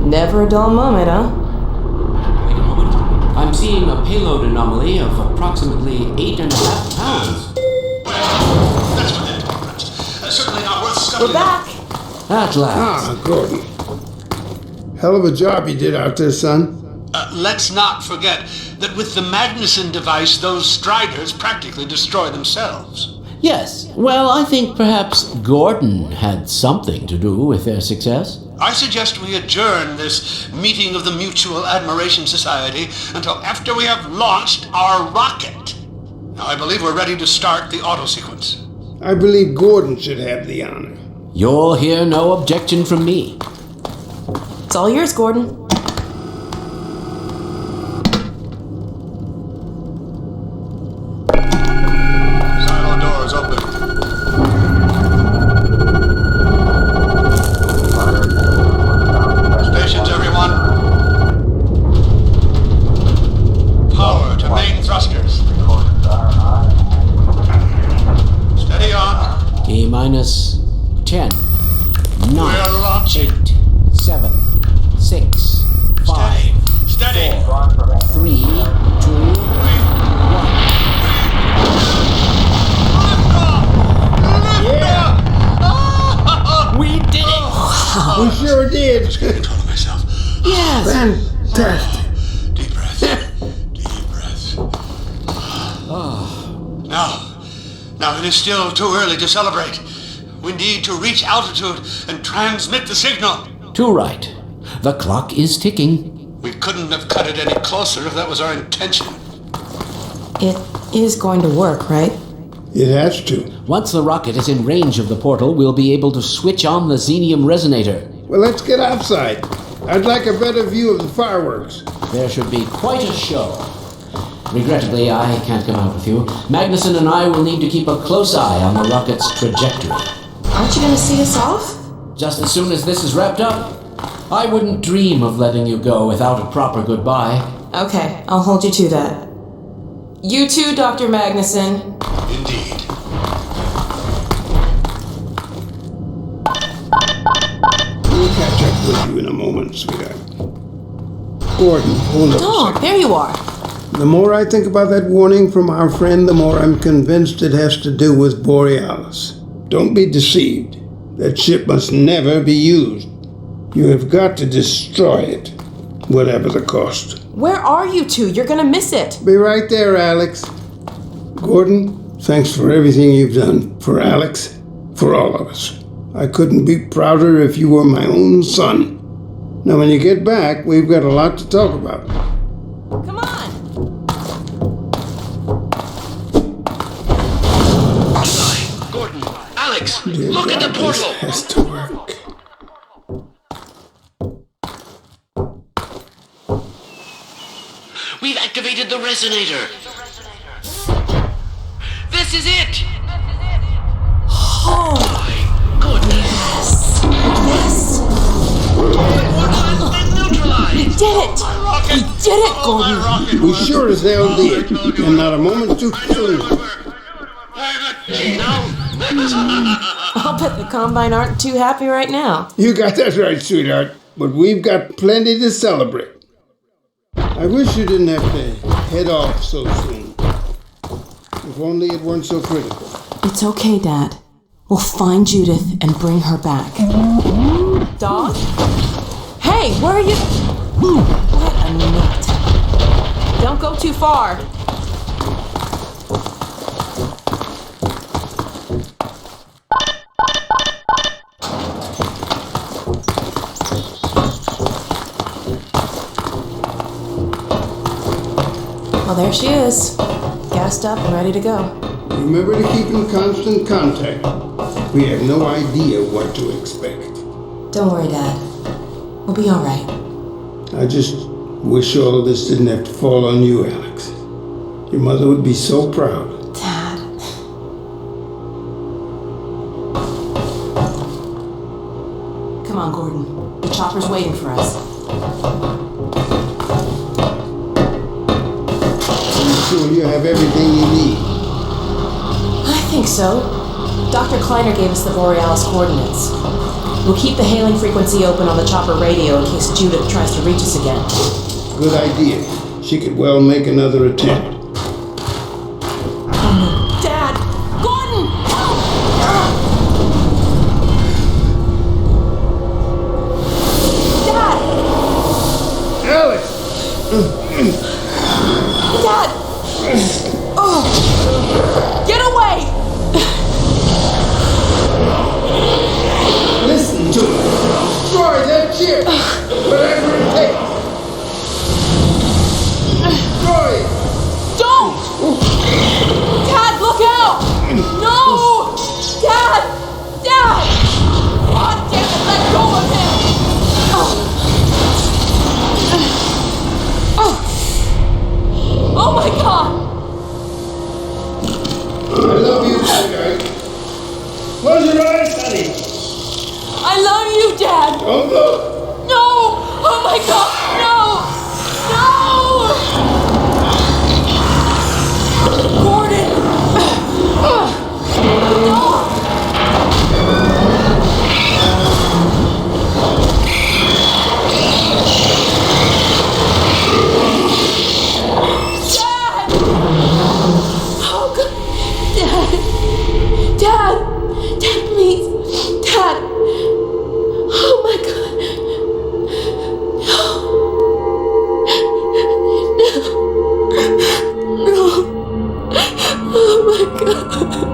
Never a dull moment, huh? Wait a moment. I'm seeing a payload anomaly of approximately 8.5 pounds. Well, that's what that difference. Certainly not worth scuttling. We're back! At last. Ah, Gordon. Hell of a job you did out there, son. Let's not forget that with the Magnuson device, those Striders practically destroy themselves. Yes. Well, I think perhaps Gordon had something to do with their success. I suggest we adjourn this meeting of the Mutual Admiration Society until after we have launched our rocket. Now, I believe we're ready to start the auto sequence. I believe Gordon should have the honor. You'll hear no objection from me. It's all yours, Gordon. Silo doors open. Stations, everyone. Power to main thrusters. Steady on. T-minus 10, 9, We're launching. 8, 7, 6, 5, Steady. 3, 2, we did it! We sure did. Just get control of myself. Yes! Fantastic. Deep breath. Deep breath. Now it is still too early to celebrate. We need to reach altitude and transmit the signal. Too right. The clock is ticking. We couldn't have cut it any closer if that was our intention. It is going to work, right? It has to. Once the rocket is in range of the portal, we'll be able to switch on the xenium resonator. Well, let's get outside. I'd like a better view of the fireworks. There should be quite a show. Regrettably, I can't come out with you. Magnuson and I will need to keep a close eye on the rocket's trajectory. Aren't you going to see us off? Just as soon as this is wrapped up, I wouldn't dream of letting you go without a proper goodbye. Okay, I'll hold you to that. You too, Dr. Magnuson. Indeed. We'll catch up with you in a moment, sweetheart. Gordon, hold up. Dog, there you are. The more I think about that warning from our friend, the more I'm convinced it has to do with Borealis. Don't be deceived. That ship must never be used. You have got to destroy it, whatever the cost. Where are you two? You're gonna miss it. Be right there, Alex. Gordon, thanks for everything you've done. For Alex, for all of us. I couldn't be prouder if you were my own son. Now, when you get back, we've got a lot to talk about. Come on! Eli, Gordon, Alex, look at the portal! This has to work. We've activated the resonator. This is it! Oh, My goodness! yes! The portal has been neutralized! We did it! We did it, Gordon! We sure as hell did, and not a moment too soon. I'll bet the Combine aren't too happy right now. You got that right, sweetheart. But we've got plenty to celebrate. I wish you didn't have to head off so soon. If only it weren't so critical. It's okay, Dad. We'll find Judith and bring her back. Dog? Hey, where are you? What a nut. Don't go too far. Well, there she is. Gassed up and ready to go. Remember to keep in constant contact. We have no idea what to expect. Don't worry, Dad. We'll be all right. I just wish all of this didn't have to fall on you, Alex. Your mother would be so proud. Dad. Come on, Gordon. The chopper's waiting for us. Sure you have everything you need. I think so. Dr. Kleiner gave us the Borealis coordinates. We'll keep the hailing frequency open on the chopper radio in case Judith tries to reach us again. Good idea. She could well make another attempt. Dad! Gordon! Dad! Alex! Dad! Oh! Get away! Listen to it. Destroy that ship. Whatever it takes. Destroy it. Don't! Dad, look out! No! Dad! Dad! God damn it, let go of him! Oh my God! I love you, sweetheart. Close your eyes, honey. I love you, Dad! Don't look. No! Oh my God! No! No! Gordon! No! Dad! Oh God! Dad! Dad, please! Dad! Oh my God! No! No! Oh my God!